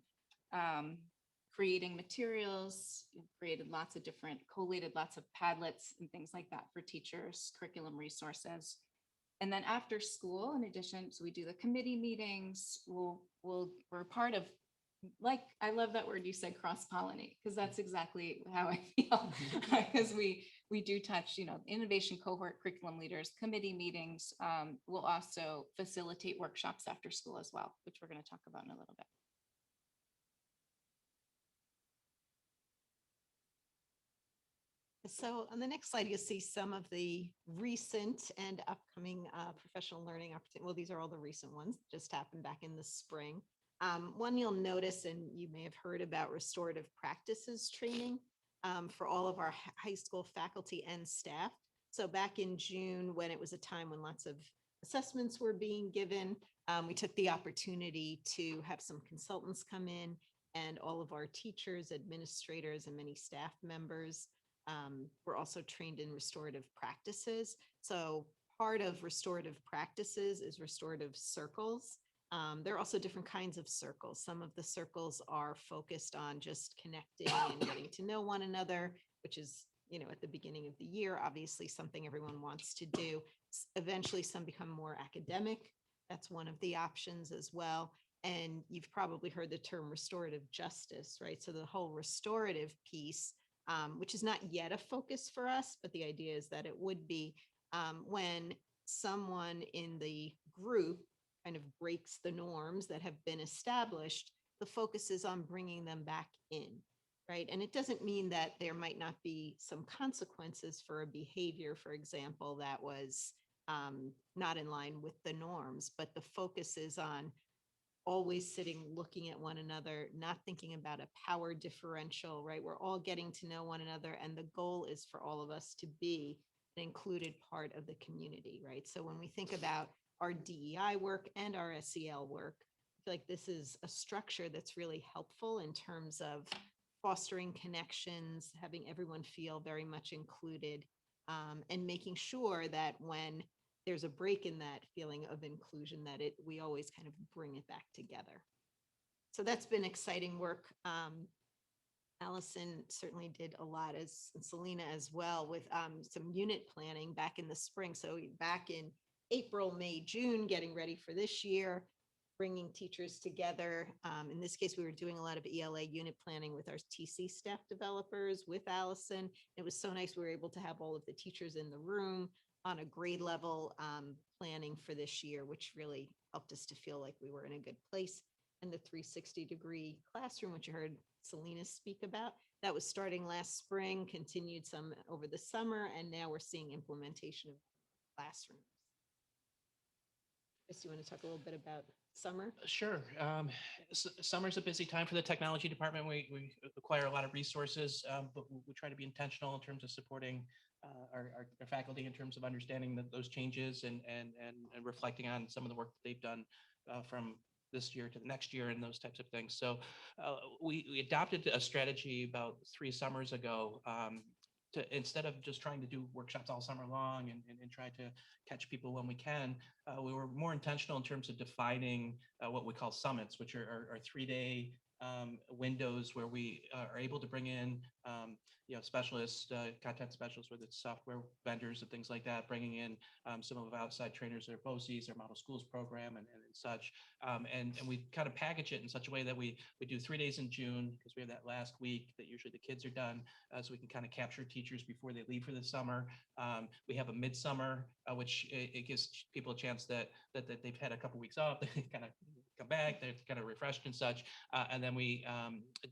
creating materials, created lots of different, collated lots of Padlets and things like that for teachers, curriculum resources. And then after school, in addition, so we do the committee meetings, we're part of, like, I love that word you said, cross-pollinate, because that's exactly how I feel. Because we do touch, innovation cohort, curriculum leaders, committee meetings. We'll also facilitate workshops after school as well, which we're going to talk about in a little bit. So on the next slide, you'll see some of the recent and upcoming professional learning opportunities. Well, these are all the recent ones, just happened back in the spring. One you'll notice, and you may have heard about, restorative practices training for all of our high school faculty and staff. So back in June, when it was a time when lots of assessments were being given, we took the opportunity to have some consultants come in, and all of our teachers, administrators, and many staff members were also trained in restorative practices. So part of restorative practices is restorative circles. There are also different kinds of circles. Some of the circles are focused on just connecting and getting to know one another, which is, at the beginning of the year, obviously something everyone wants to do. Eventually, some become more academic. That's one of the options as well. And you've probably heard the term restorative justice, right? So the whole restorative piece, which is not yet a focus for us, but the idea is that it would be when someone in the group kind of breaks the norms that have been established, the focus is on bringing them back in, right? And it doesn't mean that there might not be some consequences for a behavior, for example, that was not in line with the norms, but the focus is on always sitting, looking at one another, not thinking about a power differential, right? We're all getting to know one another, and the goal is for all of us to be an included part of the community, right? So when we think about our DEI work and our SEL work, I feel like this is a structure that's really helpful in terms of fostering connections, having everyone feel very much included, and making sure that when there's a break in that feeling of inclusion, that we always kind of bring it back together. So that's been exciting work. Allison certainly did a lot, and Selena as well, with some unit planning back in the spring. So back in April, May, June, getting ready for this year, bringing teachers together. In this case, we were doing a lot of ELA unit planning with our TC staff developers with Allison. It was so nice. We were able to have all of the teachers in the room on a grade level planning for this year, which really helped us to feel like we were in a good place. And the 360-degree classroom, which you heard Selena speak about, that was starting last spring, continued some over the summer, and now we're seeing implementation of classrooms. Chris, you want to talk a little bit about summer? Sure. Summer's a busy time for the technology department. We acquire a lot of resources, but we try to be intentional in terms of supporting our faculty in terms of understanding those changes and reflecting on some of the work that they've done from this year to the next year and those types of things. So we adopted a strategy about 3 summers ago to, instead of just trying to do workshops all summer long and try to catch people when we can, we were more intentional in terms of defining what we call summits, which are 3-day windows where we are able to bring in, specialists, content specialists, whether it's software vendors and things like that, bringing in some of our outside trainers, their BOCES, their model schools program and such. And we kind of package it in such a way that we do 3 days in June, because we have that last week that usually the kids are done, so we can kind of capture teachers before they leave for the summer. We have a midsummer, which it gives people a chance that they've had a couple weeks off, they kind of come back, they're kind of refreshed and such. And then we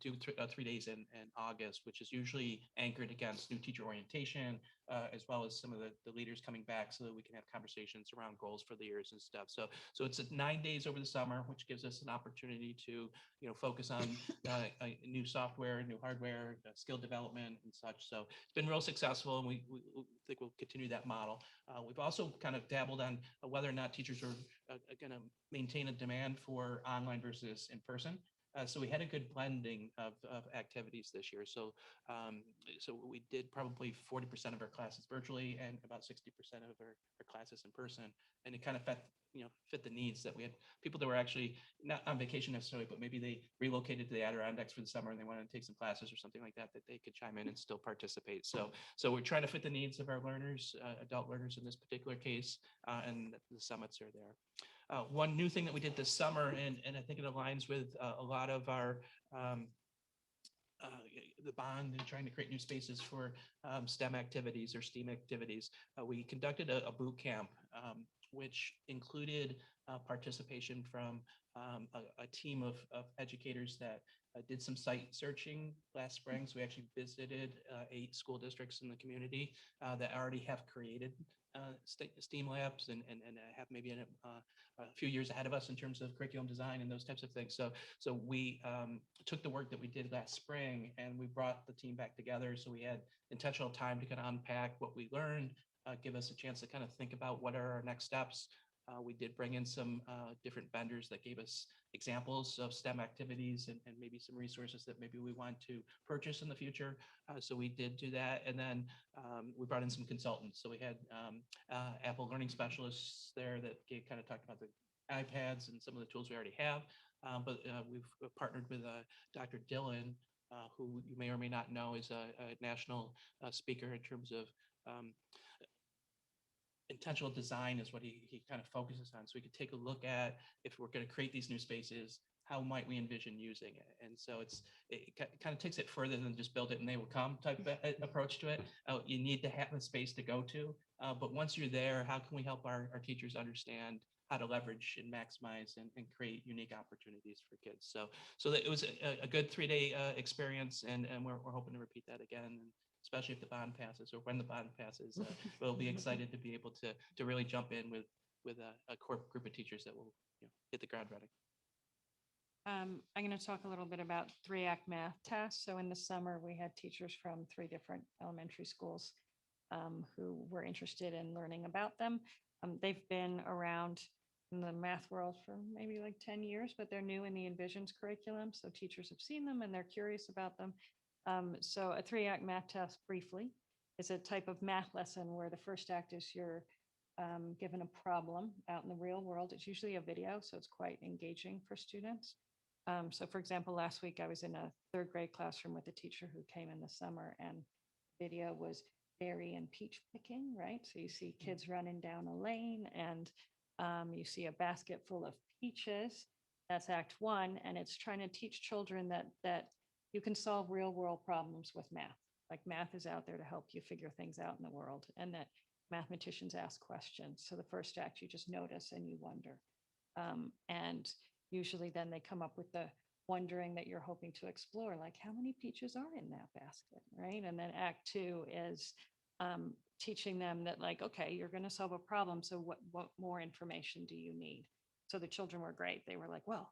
do 3 days in August, which is usually anchored against new teacher orientation, as well as some of the leaders coming back so that we can have conversations around goals for the years and stuff. So it's 9 days over the summer, which gives us an opportunity to, focus on new software, new hardware, skill development and such. So it's been real successful, and we think we'll continue that model. We've also kind of dabbled on whether or not teachers are going to maintain a demand for online versus in person. So we had a good blending of activities this year. So we did probably 40% of our classes virtually and about 60% of our classes in person. And it kind of fit the needs that we had. People that were actually not on vacation necessarily, but maybe they relocated to the Adirondacks for the summer and they wanted to take some classes or something like that they could chime in and still participate. So we're trying to fit the needs of our learners, adult learners in this particular case, and the summits are there. One new thing that we did this summer, and I think it aligns with a lot of our the bond and trying to create new spaces for STEM activities or STEAM activities. We conducted a boot camp, which included participation from a team of educators that did some site searching last spring. So we actually visited 8 school districts in the community that already have created STEAM labs and have maybe a few years ahead of us in terms of curriculum design and those types of things. So we took the work that we did last spring and we brought the team back together. So we had intentional time to kind of unpack what we learned, give us a chance to kind of think about what are our next steps. We did bring in some different vendors that gave us examples of STEM activities and maybe some resources that maybe we want to purchase in the future. So we did do that. And then we brought in some consultants. So we had Apple learning specialists there that kind of talked about the iPads and some of the tools we already have. But we've partnered with Dr. Dillon, who you may or may not know is a national speaker in terms of intentional design is what he kind of focuses on. So we could take a look at, if we're going to create these new spaces, how might we envision using it? And so it kind of takes it further than just build it and they will come type of approach to it. You need to have a space to go to. But once you're there, how can we help our teachers understand how to leverage and maximize and create unique opportunities for kids? So that it was a good 3-day experience, and we're hoping to repeat that again. Especially if the bond passes or when the bond passes, we'll be excited to be able to really jump in with a core group of teachers that will hit the ground running. I'm going to talk a little bit about 3-act math tasks. So in the summer, we had teachers from 3 different elementary schools who were interested in learning about them. They've been around in the math world for maybe like 10 years, but they're new in the Envisions curriculum. So teachers have seen them and they're curious about them. So a 3-act math test briefly is a type of math lesson where the first act is you're given a problem out in the real world. It's usually a video, so it's quite engaging for students. So for example, last week I was in a 3rd grade classroom with a teacher who came in the summer, and video was berry and peach picking, right? So you see kids running down a lane and you see a basket full of peaches. That's act 1. And it's trying to teach children that you can solve real world problems with math. Like math is out there to help you figure things out in the world, and that mathematicians ask questions. So the first act, you just notice and you wonder. And usually then they come up with the wondering that you're hoping to explore, like how many peaches are in that basket, right? And then act 2 is teaching them that, like, okay, you're going to solve a problem. So what more information do you need? So the children were great. They were like, well,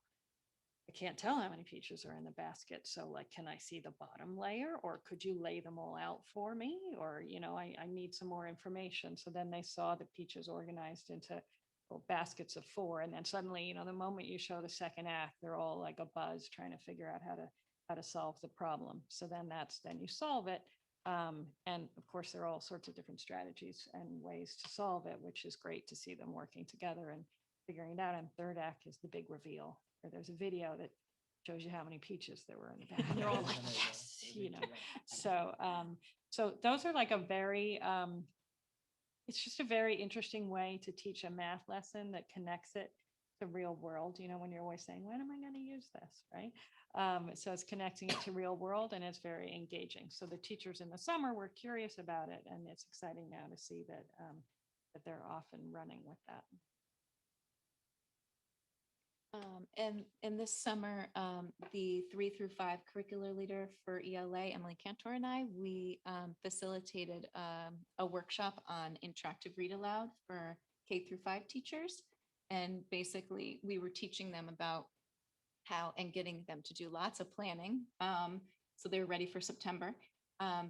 I can't tell how many peaches are in the basket. So like, can I see the bottom layer, or could you lay them all out for me? Or, I need some more information. So then they saw the peaches organized into baskets of 4. And then suddenly, the moment you show the second act, they're all like a buzz trying to figure out how to solve the problem. So then you solve it. And of course, there are all sorts of different strategies and ways to solve it, which is great to see them working together and figuring it out. And third act is the big reveal, where there's a video that shows you how many peaches there were in the bag. And they're all like, yes, you know. So, so those are like a very, it's just a very interesting way to teach a math lesson that connects it to real world, you know, when you're always saying, when am I going to use this, right? So it's connecting it to real world and it's very engaging. So the teachers in the summer were curious about it, and it's exciting now to see that that they're off and running with that. And this summer, the 3 through 5 curricular leader for ELA, Emily Cantor, and I, we facilitated a workshop on interactive read aloud for K through 5 teachers. And basically we were teaching them about how and getting them to do lots of planning. So they were ready for September.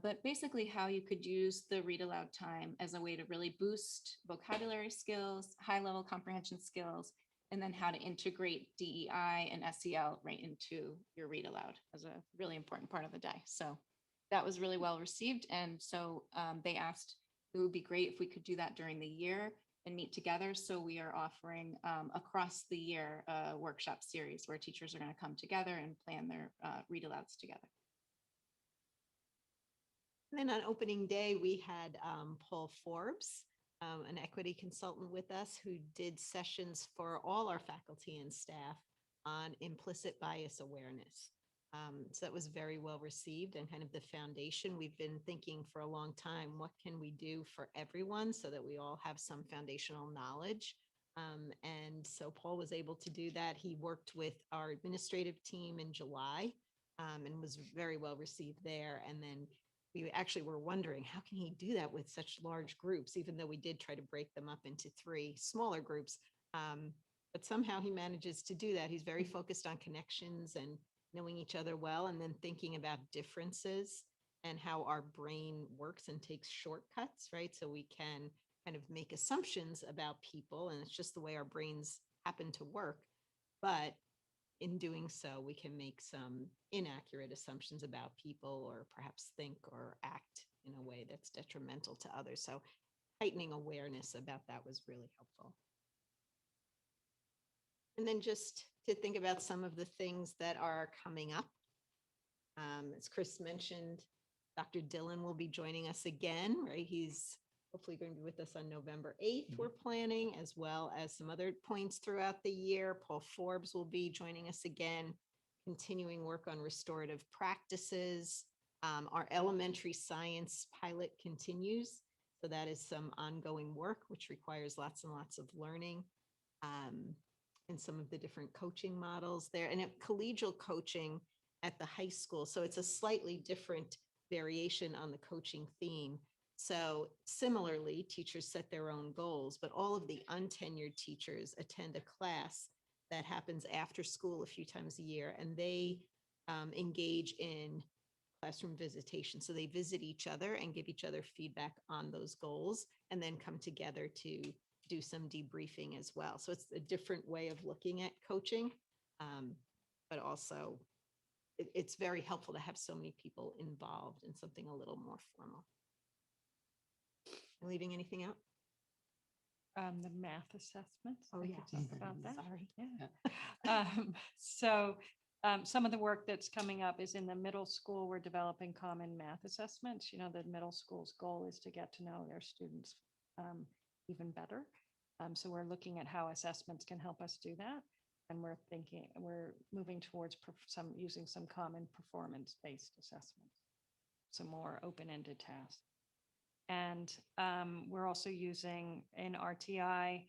But basically how you could use the read aloud time as a way to really boost vocabulary skills, high level comprehension skills, and then how to integrate DEI and SEL right into your read aloud as a really important part of the day. So that was really well received. And so they asked, it would be great if we could do that during the year and meet together. So we are offering across the year a workshop series where teachers are going to come together and plan their read alouds together. And then on opening day, we had Paul Forbes, an equity consultant with us, who did sessions for all our faculty and staff on implicit bias awareness. So that was very well received and kind of the foundation. We've been thinking for a long time, what can we do for everyone so that we all have some foundational knowledge? And so Paul was able to do that. He worked with our administrative team in July and was very well received there. And then we actually were wondering, how can he do that with such large groups, even though we did try to break them up into 3 smaller groups. But somehow he manages to do that. He's very focused on connections and knowing each other well, and then thinking about differences and how our brain works and takes shortcuts, right? So we can kind of make assumptions about people, and it's just the way our brains happen to work. But in doing so, we can make some inaccurate assumptions about people, or perhaps think or act in a way that's detrimental to others. So heightening awareness about that was really helpful. And then just to think about some of the things that are coming up. As Chris mentioned, Dr. Dillon will be joining us again, right? He's hopefully going to be with us on November 8th, we're planning, as well as some other points throughout the year. Paul Forbes will be joining us again, continuing work on restorative practices. Our elementary science pilot continues. So that is some ongoing work, which requires lots and lots of learning. And some of the different coaching models there, and collegial coaching at the high school. So it's a slightly different variation on the coaching theme. So similarly, teachers set their own goals, but all of the untenured teachers attend a class that happens after school a few times a year, and they engage in classroom visitation. So they visit each other and give each other feedback on those goals, and then come together to do some debriefing as well. So it's a different way of looking at coaching, but also it's very helpful to have so many people involved in something a little more formal. Am I leaving anything out? The math assessments. Oh, I could yes. talk about that. Sorry. Yeah. So some of the work that's coming up is in the middle school. We're developing common math assessments. You know, the middle school's goal is to get to know their students even better. So we're looking at how assessments can help us do that. And we're moving towards using some common performance-based assessments, some more open-ended tasks. And we're also using in RTI,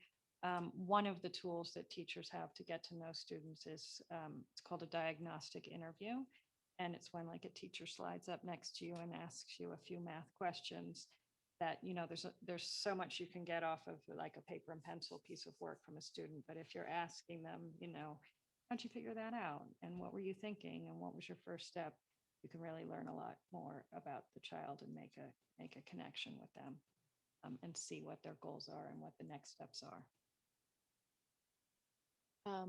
one of the tools that teachers have to get to know students is it's called a diagnostic interview. And it's when like a teacher slides up next to you and asks you a few math questions that, you know, there's so much you can get off of like a paper and pencil piece of work from a student. But if you're asking them, you know, how'd you figure that out? And what were you thinking? And what was your first step? You can really learn a lot more about the child and make a connection with them and see what their goals are and what the next steps are.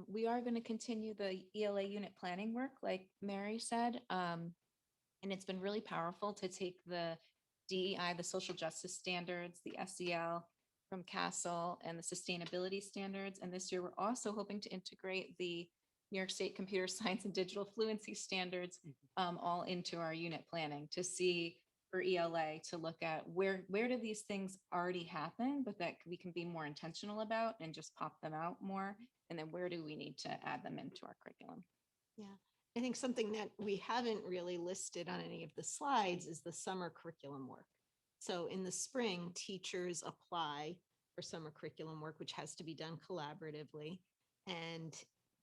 We are going to continue the ELA unit planning work, like Mary said. And it's been really powerful to take the DEI, the social justice standards, the SEL from CASEL, and the sustainability standards. And this year, we're also hoping to integrate the New York State Computer Science and Digital Fluency Standards, all into our unit planning to see for ELA to look at where do these things already happen, but that we can be more intentional about and just pop them out more. And then where do we need to add them into our curriculum? Yeah, I think something that we haven't really listed on any of the slides is the summer curriculum work. So in the spring, teachers apply for summer curriculum work, which has to be done collaboratively. And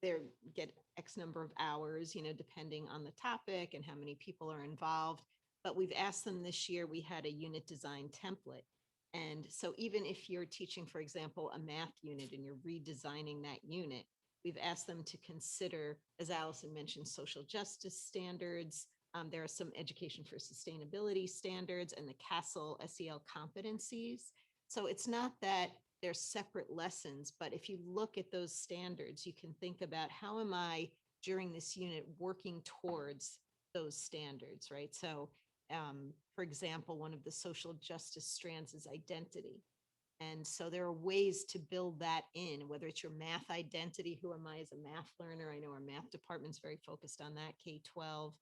they get X number of hours, depending on the topic and how many people are involved. But we've asked them this year, we had a unit design template. And so even if you're teaching, for example, a math unit and you're redesigning that unit, we've asked them to consider, as Allison mentioned, social justice standards. There are some education for sustainability standards and the CASEL SEL competencies. So it's not that they're separate lessons, but if you look at those standards, you can think about how am I during this unit working towards those standards, right? So for example, one of the social justice strands is identity. And so there are ways to build that in, whether it's your math identity, who am I as a math learner? I know our math department's very focused on that, K-12,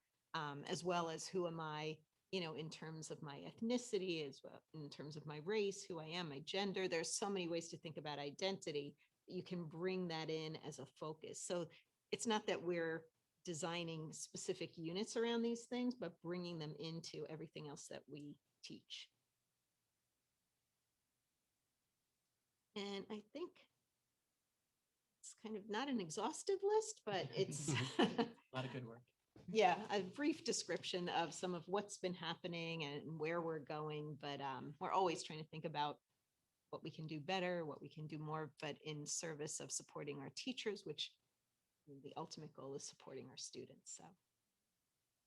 as well as who am I, in terms of my ethnicity, as well, in terms of my race, who I am, my gender. There's so many ways to think about identity. You can bring that in as a focus. So it's not that we're designing specific units around these things, but bringing them into everything else that we teach. And I think it's kind of not an exhaustive list, but it's A lot of good work. yeah, a brief description of some of what's been happening and where we're going. But we're always trying to think about what we can do better, what we can do more, but in service of supporting our teachers, which the ultimate goal is supporting our students. So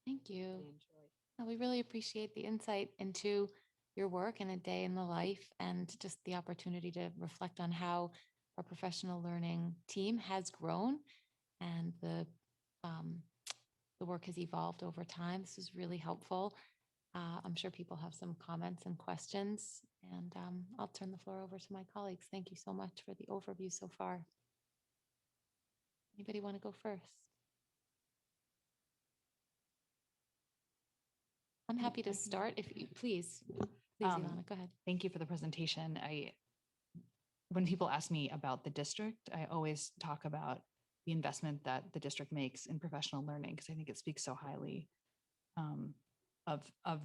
Thank you. really enjoy. No, we really appreciate the insight into your work and a day in the life and just the opportunity to reflect on how our professional learning team has grown and the work has evolved over time. This is really helpful. I'm sure people have some comments and questions, and I'll turn the floor over to my colleagues. Thank you so much for the overview so far. Anybody want to go first? I'm happy to start if you please. Please, Ilana, go ahead. Thank you for the presentation. When people ask me about the district, I always talk about the investment that the district makes in professional learning, because I think it speaks so highly of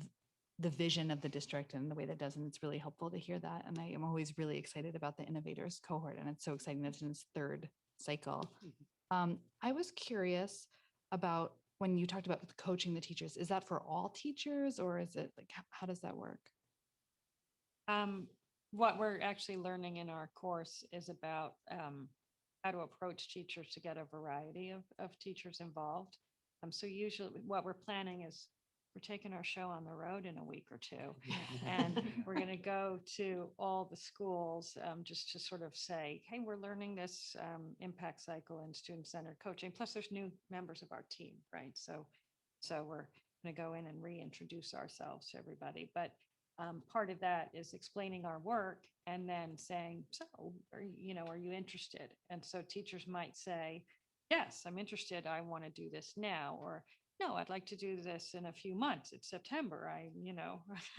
the vision of the district and the way that it does. And it's really helpful to hear that. And I am always really excited about the innovators cohort. And it's so exciting that it's in its third cycle. I was curious about when you talked about coaching the teachers, is that for all teachers, or is it like, how does that work? What we're actually learning in our course is about how to approach teachers to get a variety of teachers involved. So usually what we're planning is we're taking our show on the road in a week or two. And we're going to go to all the schools just to sort of say, hey, we're learning this impact cycle and student-centered coaching. Plus there's new members of our team, right? So we're going to go in and reintroduce ourselves to everybody. But part of that is explaining our work and then saying, so, are you interested? And so teachers might say, yes, I'm interested. I want to do this now. Or no, I'd like to do this in a few months. It's September. I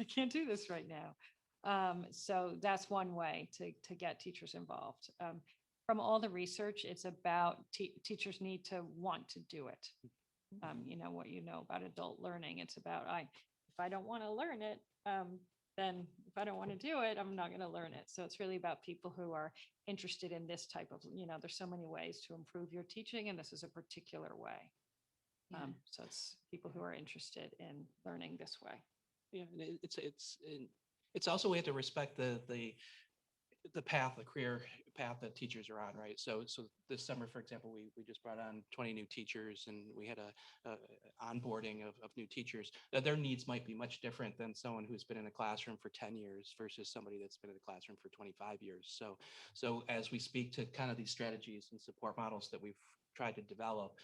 can't do this right now. So that's one way to get teachers involved. From all the research, it's about teachers need to want to do it. What you know about adult learning, it's about if I don't want to learn it, then if I don't want to do it, I'm not going to learn it. So it's really about people who are interested in this type of, there's so many ways to improve your teaching, and this is a particular way. So it's people who are interested in learning this way. Yeah, and it's also we have to respect the path, the career path that teachers are on, right? So this summer, for example, we just brought on 20 new teachers, and we had a onboarding of new teachers. Now, their needs might be much different than someone who's been in a classroom for 10 years versus somebody that's been in a classroom for 25 years. So as we speak to kind of these strategies and support models that we've tried to develop,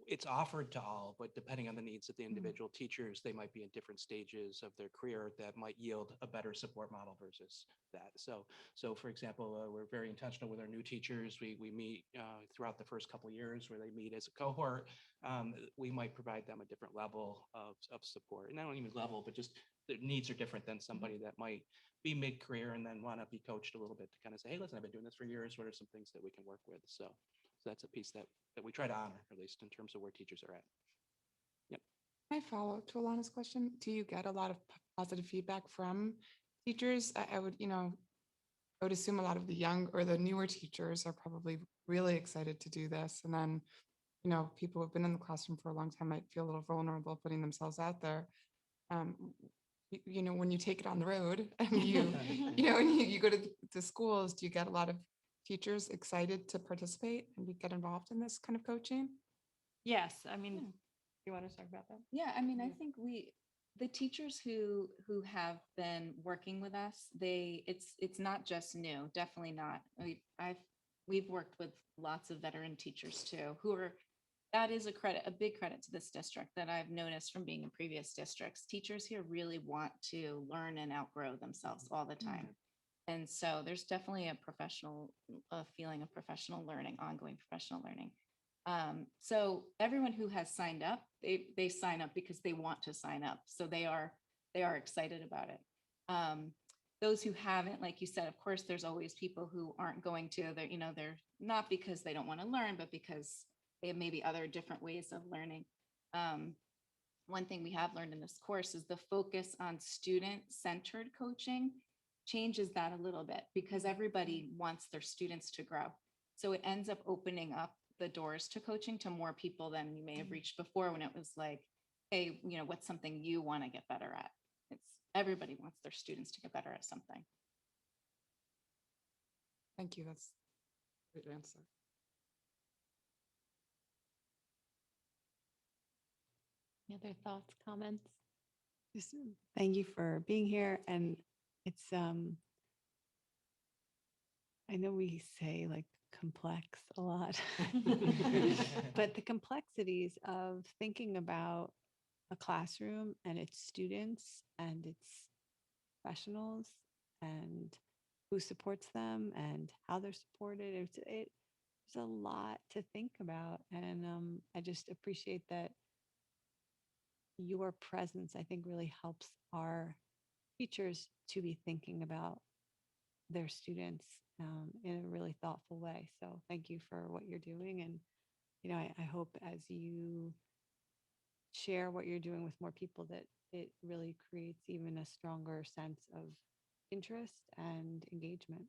it's offered to all, but depending on the needs of the individual teachers, they might be in different stages of their career that might yield a better support model versus that. So for example, we're very intentional with our new teachers. We meet throughout the first couple of years where they meet as a cohort. We might provide them a different level of support, and not even level, but just their needs are different than somebody that might be mid-career and then want to be coached a little bit to kind of say, hey, listen, I've been doing this for years. What are some things that we can work with? So that's a piece that we try to honor, at least in terms of where teachers are at. Yep. Can I follow up to Alana's question? Do you get a lot of positive feedback from teachers? I would, I would assume a lot of the young or the newer teachers are probably really excited to do this. And then, people who've been in the classroom for a long time might feel a little vulnerable putting themselves out there. When you take it on the road and and you go to schools, do you get a lot of teachers excited to participate and get involved in this kind of coaching? Yes, I mean, you want to talk about that? Yeah, I mean, I think the teachers who have been working with us, it's not just new, definitely not. We've worked with lots of veteran teachers too, that is a big credit to this district that I've noticed from being in previous districts. Teachers here really want to learn and outgrow themselves all the time. And so there's definitely a feeling of professional learning, ongoing professional learning. So everyone who has signed up, they sign up because they want to sign up. So they are excited about it. Those who haven't, like you said, of course, there's always people who aren't going to, they're not because they don't want to learn, but because they have maybe other different ways of learning. One thing we have learned in this course is the focus on student-centered coaching changes that a little bit because everybody wants their students to grow. So it ends up opening up the doors to coaching to more people than you may have reached before when it was like, hey, what's something you want to get better at? Everybody wants their students to get better at something. Thank you. That's a great answer. Any other thoughts, comments? Just thank you for being here. And it's, I know we say like complex a lot, but the complexities of thinking about a classroom and its students and its professionals and who supports them and how they're supported. There's a lot to think about. And I just appreciate that your presence, I think, really helps our teachers to be thinking about their students in a really thoughtful way. So thank you for what you're doing. And, I hope as you share what you're doing with more people that it really creates even a stronger sense of interest and engagement.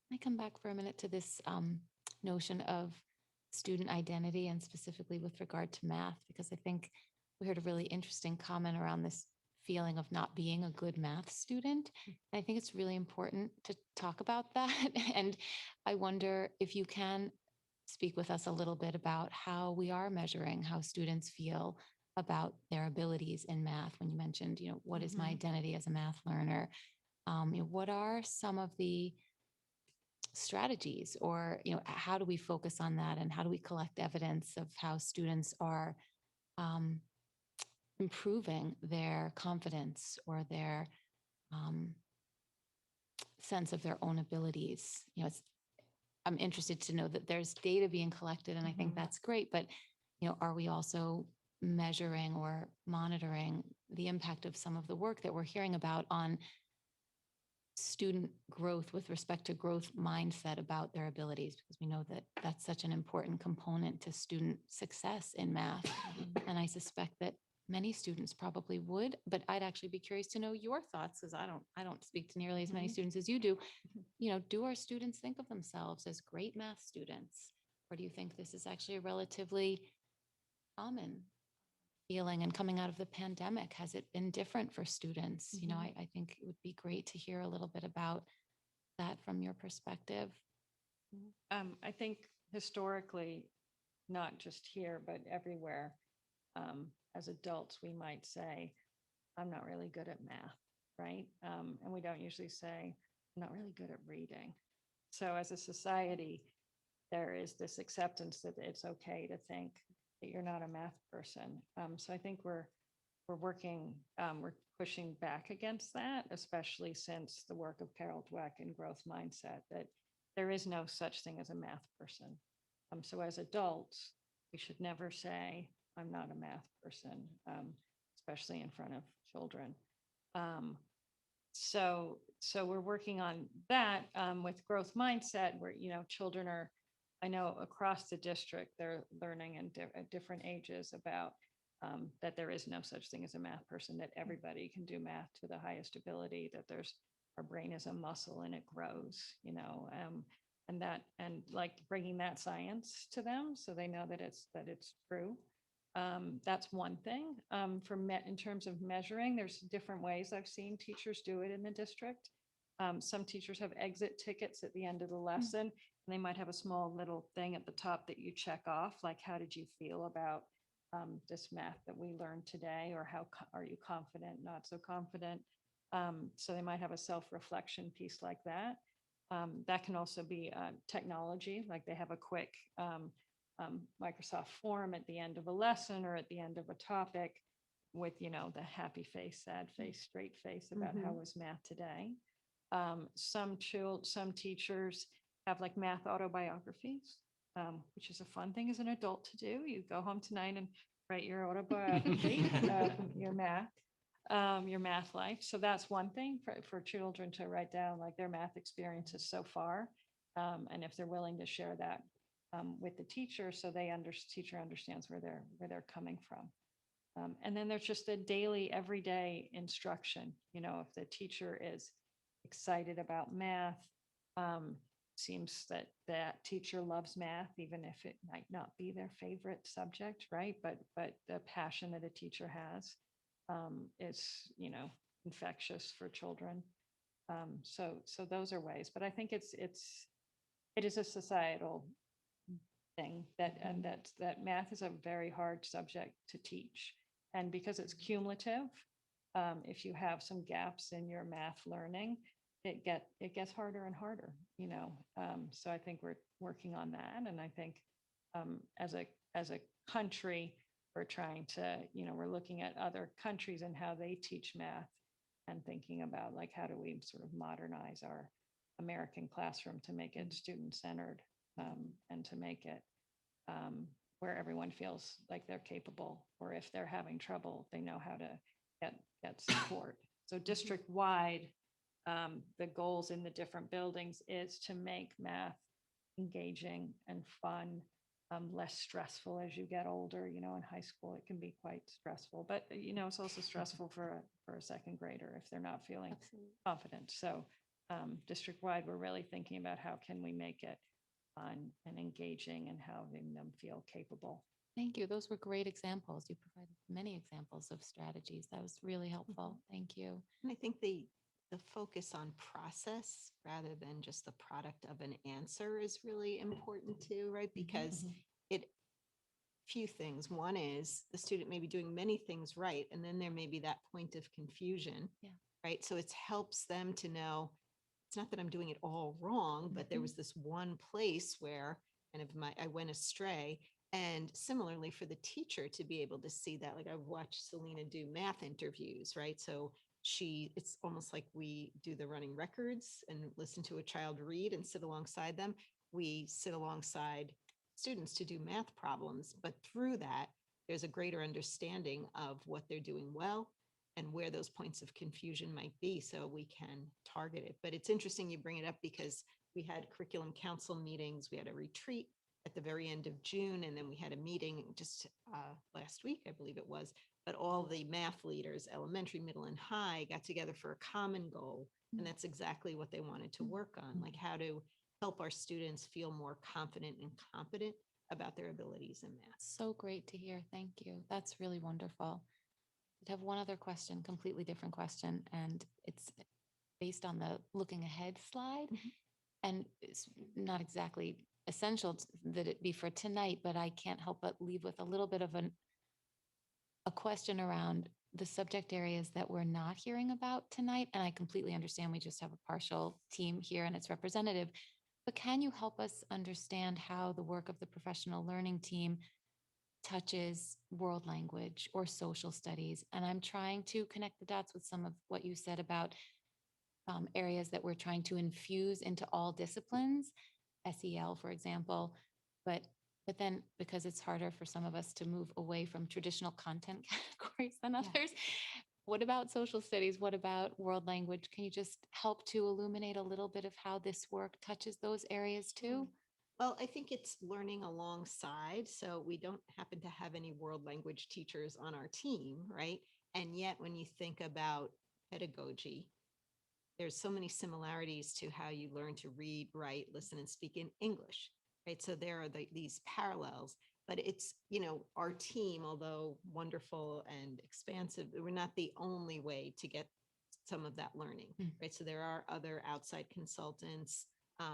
Can I come back for a minute to this notion of student identity and specifically with regard to math, because I think we heard a really interesting comment around this feeling of not being a good math student. And I think it's really important to talk about that. And I wonder if you can speak with us a little bit about how we are measuring how students feel about their abilities in math. When you mentioned, what is my identity as a math learner? What are some of the strategies or, how do we focus on that and how do we collect evidence of how students are improving their confidence or their sense of their own abilities? I'm interested to know that there's data being collected and I think that's great, but are we also measuring or monitoring the impact of some of the work that we're hearing about on student growth with respect to growth mindset about their abilities, because we know that that's such an important component to student success in math. And I suspect that many students probably would, but I'd actually be curious to know your thoughts because I don't speak to nearly as many students as you do. Do our students think of themselves as great math students? Or do you think this is actually a relatively common feeling? And coming out of the pandemic, has it been different for students? I think it would be great to hear a little bit about that from your perspective. I think historically, not just here, but everywhere, as adults, we might say, I'm not really good at math, right? And we don't usually say, I'm not really good at reading. So as a society, there is this acceptance that it's okay to think that you're not a math person. So I think we're working, we're pushing back against that, especially since the work of Carol Dweck and growth mindset, that there is no such thing as a math person. So as adults, we should never say, I'm not a math person, especially in front of children. So we're working on that with growth mindset where, children are, I know across the district, they're learning at different ages about that there is no such thing as a math person, that everybody can do math to the highest ability, that our brain is a muscle and it grows, and like bringing that science to them so they know that it's true. That's one thing. In terms of measuring, there's different ways I've seen teachers do it in the district. Some teachers have exit tickets at the end of the lesson, and they might have a small little thing at the top that you check off, like, how did you feel about this math that we learned today, or how are you confident, not so confident? So they might have a self-reflection piece like that. That can also be technology, like they have a quick Microsoft form at the end of a lesson or at the end of a topic with, the happy face, sad face, straight face about how was math today. Some teachers have like math autobiographies, which is a fun thing as an adult to do. You go home tonight and write your autobiography, your math life. So that's one thing for children to write down, like their math experiences so far. And if they're willing to share that with the teacher, so teacher understands where they're coming from. And then there's just a daily, everyday instruction. If the teacher is excited about math, seems that that teacher loves math, even if it might not be their favorite subject, right? But the passion that a teacher has is, infectious for children. So those are ways, but I think it is a societal thing that math is a very hard subject to teach. And because it's cumulative, if you have some gaps in your math learning, it gets harder and harder, so I think we're working on that. And I think as a country, we're trying to, we're looking at other countries and how they teach math and thinking about like, how do we sort of modernize our American classroom to make it student-centered and to make it where everyone feels like they're capable, or if they're having trouble, they know how to get support. So district-wide, the goals in the different buildings is to make math engaging and fun, less stressful as you get older. In high school, it can be quite stressful, but it's also stressful for a second grader if they're not feeling confident. So district-wide, we're really thinking about how can we make it fun and engaging and having them feel capable. Thank you. Those were great examples. You provided many examples of strategies. That was really helpful. Thank you. And I think the focus on process rather than just the product of an answer is really important too, right? Because few things. One is the student may be doing many things right, and then there may be that point of confusion, right? So it helps them to know it's not that I'm doing it all wrong, but there was this one place where kind of I went astray. And similarly for the teacher to be able to see that, like I've watched Selena do math interviews, right? So it's almost like we do the running records and listen to a child read and sit alongside them. We sit alongside students to do math problems, but through that, there's a greater understanding of what they're doing well and where those points of confusion might be, so we can target it. But it's interesting you bring it up because we had curriculum council meetings, we had a retreat at the very end of June, and then we had a meeting just last week, I believe it was, but all the math leaders, elementary, middle, and high, got together for a common goal. And that's exactly what they wanted to work on, like how to help our students feel more confident and competent about their abilities in math. So great to hear. Thank you. That's really wonderful. I have one other question, completely different question, and it's based on the looking ahead slide. And it's not exactly essential that it be for tonight, but I can't help but leave with a little bit of a question around the subject areas that we're not hearing about tonight. And I completely understand we just have a partial team here and it's representative, But can you help us understand how the work of the professional learning team touches world language or social studies? And I'm trying to connect the dots with some of what you said about areas that we're trying to infuse into all disciplines, SEL, for example. But then because it's harder for some of us to move away from traditional content categories than others, what about social studies? What about world language? Can you just help to illuminate a little bit of how this work touches those areas too? Well, I think it's learning alongside. So we don't happen to have any world language teachers on our team, right? And yet, when you think about pedagogy, there's so many similarities to how you learn to read, write, listen, and speak in English, right? So there are these parallels, but it's, our team, although wonderful and expansive, we're not the only way to get some of that learning, right? So there are other outside consultants.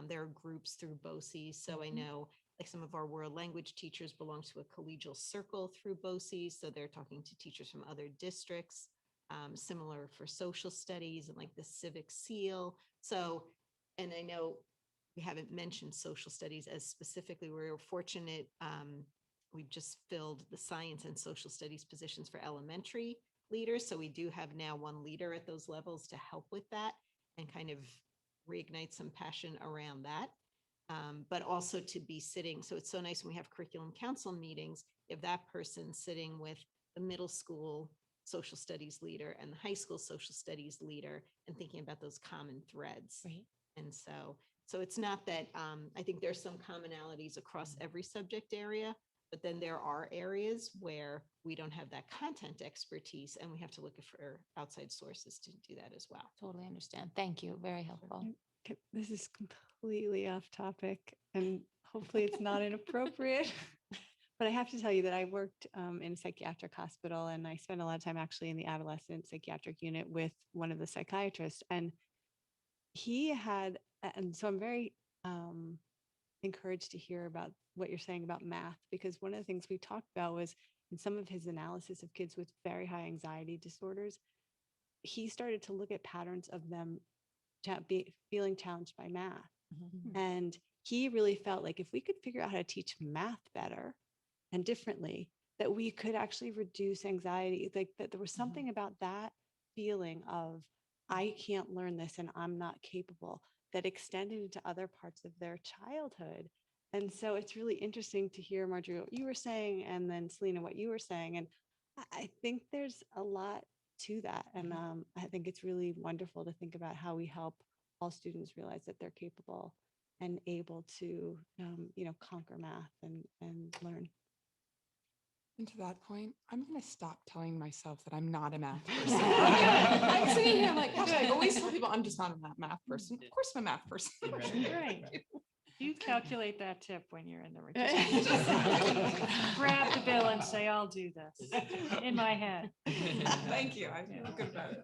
There are groups through BOCES. So I know like some of our world language teachers belong to a collegial circle through BOCES. So they're talking to teachers from other districts. Similar for social studies and like the civic seal. So, and I know we haven't mentioned social studies as specifically. We were fortunate. We've just filled the science and social studies positions for elementary leaders. So we do have now one leader at those levels to help with that and kind of reignite some passion around that. But also to be sitting. So it's so nice when we have curriculum council meetings, if that person sitting with the middle school social studies leader and the high school social studies leader and thinking about those common threads. Right. And so it's not that, I think there's some commonalities across every subject area, but then there are areas where we don't have that content expertise and we have to look for outside sources to do that as well. Totally understand. Thank you. Very helpful. Okay, this is completely off topic and hopefully it's not inappropriate. But I have to tell you that I worked in a psychiatric hospital and I spent a lot of time actually in the adolescent psychiatric unit with one of the psychiatrists. And he had, and so I'm very encouraged to hear about what you're saying about math, because one of the things we talked about was in some of his analysis of kids with very high anxiety disorders, he started to look at patterns of them feeling challenged by math. And he really felt like if we could figure out how to teach math better and differently, that we could actually reduce anxiety, like that there was something about that feeling of, I can't learn this and I'm not capable, that extended into other parts of their childhood. And so it's really interesting to hear, Marjorie, what you were saying, and then Selena, what you were saying. And I think there's a lot to that. And I think it's really wonderful to think about how we help all students realize that they're capable and able to, conquer math and learn. And to that point, I'm going to stop telling myself that I'm not a math person. I'm sitting here like, gosh, I always tell people I'm just not a math person. Of course I'm a math person. Right. You calculate that tip when you're in the return. Grab the bill and say, I'll do this in my head. Thank you. I feel good about it.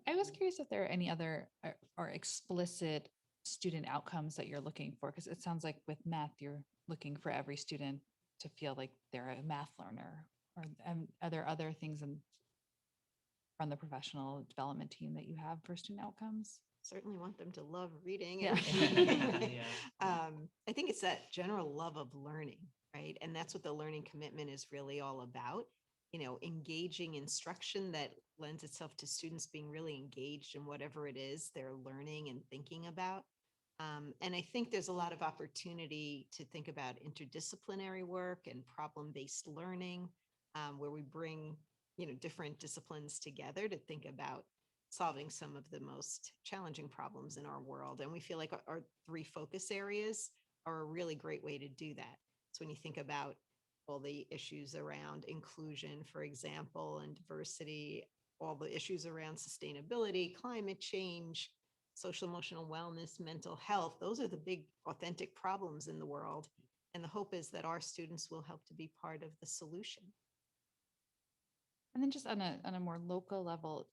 I was curious if there are any other or explicit student outcomes that you're looking for, because it sounds like with math, you're looking for every student to feel like they're a math learner. Or are there other things from the professional development team that you have for student outcomes? Certainly want them to love reading. Yeah. I think it's that general love of learning, right? And that's what the learning commitment is really all about. Engaging instruction that lends itself to students being really engaged in whatever it is they're learning and thinking about. And I think there's a lot of opportunity to think about interdisciplinary work and problem-based learning, where we bring, different disciplines together to think about solving some of the most challenging problems in our world. And we feel like our 3 focus areas are a really great way to do that. So when you think about all the issues around inclusion, for example, and diversity, all the issues around sustainability, climate change, social emotional wellness, mental health, those are the big authentic problems in the world. And the hope is that our students will help to be part of the solution. And then just on a more local level,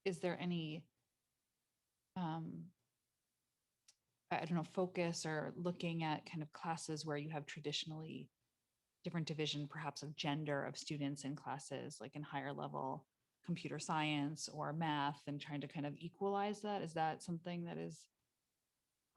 is there any, I don't know, focus or looking at kind of classes where you have traditionally different division, perhaps of gender of students in classes, like in higher level computer science or math, and trying to kind of equalize that? Is that something that is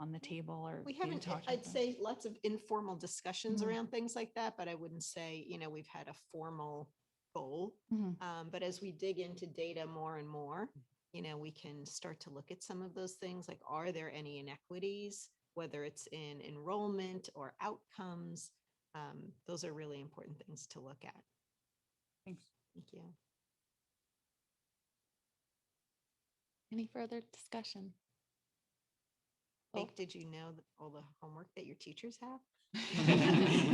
on the table or We being haven't, talked I'd about? say lots of informal discussions Mhm. around things like that, but I wouldn't say, we've had a formal goal. Mhm. But as we dig into data more and more, we can start to look at some of those things, like, are there any inequities, whether it's in enrollment or outcomes? Those are really important things to look at. Thanks. Thank you. Any further discussion? Jake, did you know all the homework that your teachers have?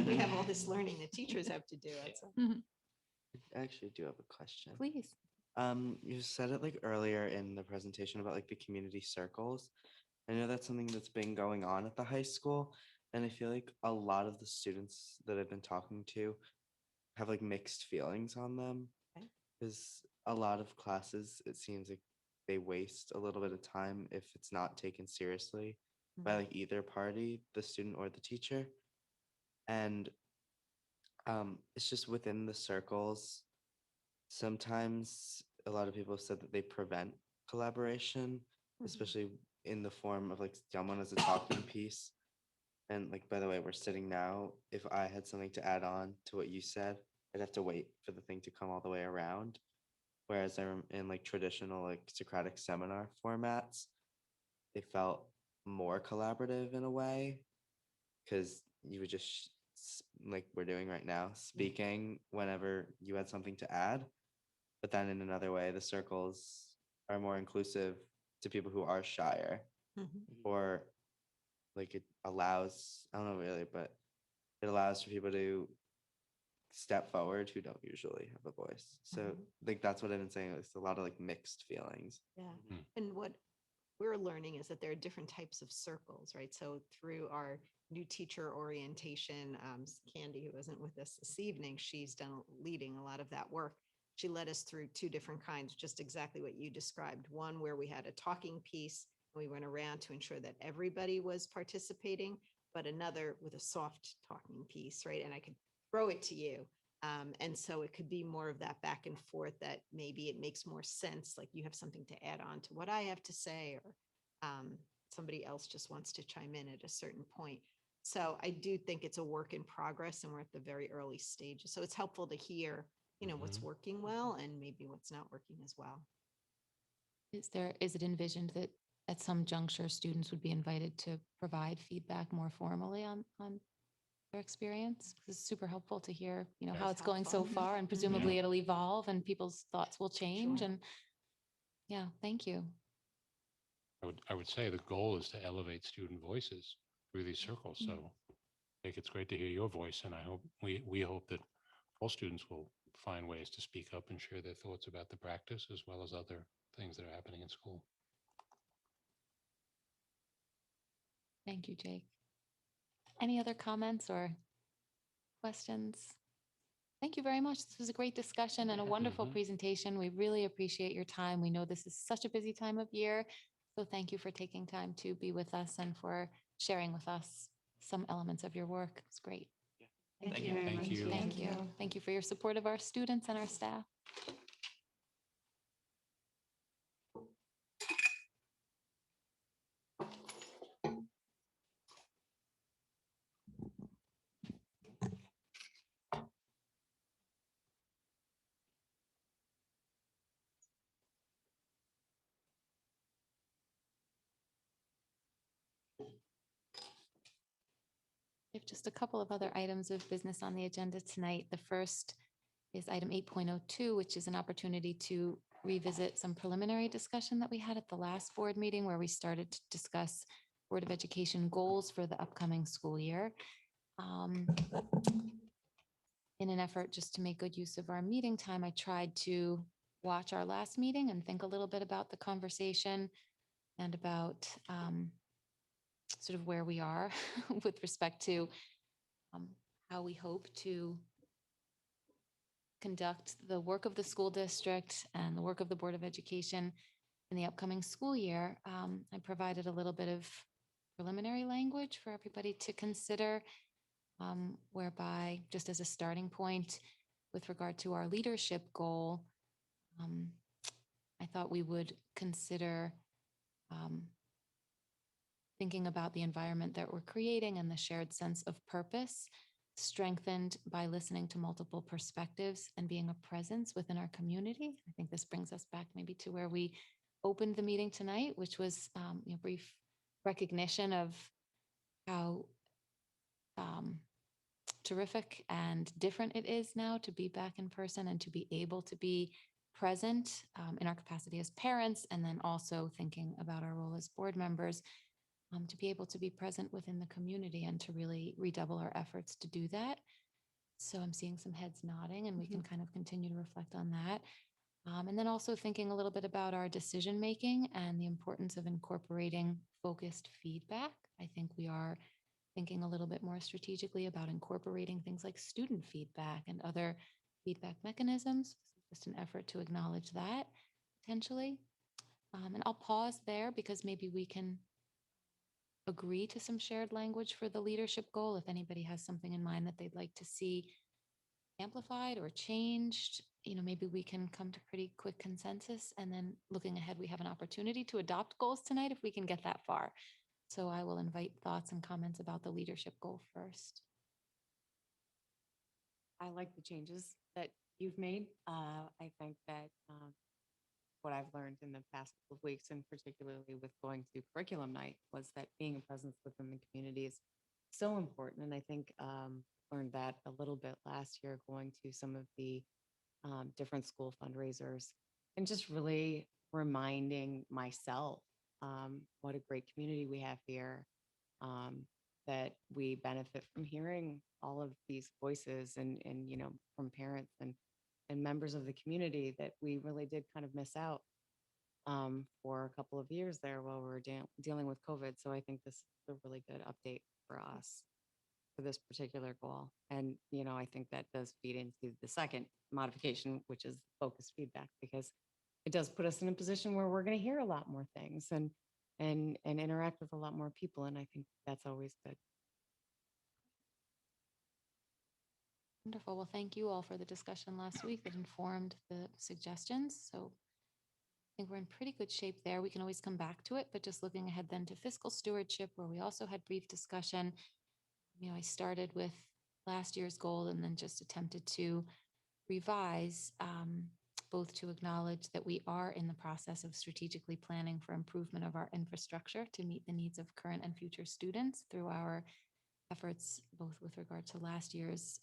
We have all this learning that teachers have to do. I actually do have a question. Please. You said it like earlier in the presentation about like the community circles. I know that's something that's been going on at the high school, and I feel like a lot of the students that I've been talking to have like mixed feelings on them. Okay. Because a lot of classes, it seems like they waste a little bit of time if it's not taken seriously by like either party, the student or the teacher. And it's just within the circles. Sometimes a lot of people have said that they prevent collaboration, especially in the form of like someone as a talking piece. And like, by the way, we're sitting now. If I had something to add on to what you said, I'd have to wait for the thing to come all the way around. Whereas in like traditional like Socratic seminar formats, they felt more collaborative in a way because you would just like we're doing right now, speaking whenever you had something to add. But then in another way, the circles are more inclusive to people who are shyer, or like it allows, I don't know really, but it allows for people to step forward who don't usually have a voice. So like that's what I've been saying. It's a lot of like mixed feelings. Yeah. And what we're learning is that there are different types of circles, right? So through our new teacher orientation, Candy, who isn't with us this evening, she's done leading a lot of that work. She led us through two different kinds, just exactly what you described. One where we had a talking piece, and we went around to ensure that everybody was participating, but another with a soft talking piece, right? And I could throw it to you. And so it could be more of that back and forth that maybe it makes more sense, like you have something to add on to what I have to say, or somebody else just wants to chime in at a certain point. So I do think it's a work in progress, and we're at the very early stages. So it's helpful to hear, what's working well and maybe what's not working as well. Is it envisioned that at some juncture, students would be invited to provide feedback more formally on their experience? 'Cause it's super helpful to hear, how That's it's going so helpful. far, and presumably it'll evolve and people's thoughts will change. And yeah, thank you. I would say the goal is to elevate student voices through these circles. So I think it's great to hear your voice, and I hope we hope that all students will find ways to speak up and share their thoughts about the practice as well as other things that are happening in school. Thank you, Jake. Any other comments or questions? Thank you very much. This was a great discussion and a wonderful presentation. We really appreciate your time. We know this is such a busy time of year. So thank you for taking time to be with us and for sharing with us some elements of your work. It's great. Thank you. Thank you. Thank you. Thank you for your support of our students and our staff. We have just a couple of other items of business on the agenda tonight. The first is item 8.02, which is an opportunity to revisit some preliminary discussion that we had at the last board meeting where we started to discuss Board of Education goals for the upcoming school year. In an effort just to make good use of our meeting time, I tried to watch our last meeting and think a little bit about the conversation and about sort of where we are with respect to how we hope to conduct the work of the school district and the work of the Board of Education in the upcoming school year. I provided a little bit of preliminary language for everybody to consider, whereby just as a starting point with regard to our leadership goal, I thought we would consider thinking about the environment that we're creating and the shared sense of purpose, strengthened by listening to multiple perspectives and being a presence within our community. I think this brings us back maybe to where we opened the meeting tonight, which was brief recognition of how terrific and different it is now to be back in person and to be able to be present in our capacity as parents, and then also thinking about our role as board members, to be able to be present within the community and to really redouble our efforts to do that. So I'm seeing some heads nodding, and we can kind of continue to reflect on that. And then also thinking a little bit about our decision making and the importance of incorporating focused feedback. I think we are thinking a little bit more strategically about incorporating things like student feedback and other feedback mechanisms. Just an effort to acknowledge that potentially. And I'll pause there because maybe we can agree to some shared language for the leadership goal. If anybody has something in mind that they'd like to see amplified or changed, maybe we can come to pretty quick consensus. And then looking ahead, we have an opportunity to adopt goals tonight if we can get that far. So I will invite thoughts and comments about the leadership goal first. I like the changes that you've made. I think that what I've learned in the past couple of weeks, and particularly with going to curriculum night, was that being a presence within the community is so important. And I think learned that a little bit last year going to some of the different school fundraisers and just really reminding myself what a great community we have here, that we benefit from hearing all of these voices and from parents and members of the community that we really did kind of miss out for a couple of years there while we were dealing with COVID. So I think this is a really good update for us for this particular goal. And, I think that does feed into the second modification, which is focused feedback, because it does put us in a position where we're going to hear a lot more things and interact with a lot more people. And I think that's always good. Wonderful. Well, thank you all for the discussion last week that informed the suggestions. So I think we're in pretty good shape there. We can always come back to it, but just looking ahead then to fiscal stewardship, where we also had brief discussion. I started with last year's goal and then just attempted to revise, both to acknowledge that we are in the process of strategically planning for improvement of our infrastructure to meet the needs of current and future students through our efforts, both with regard to last year's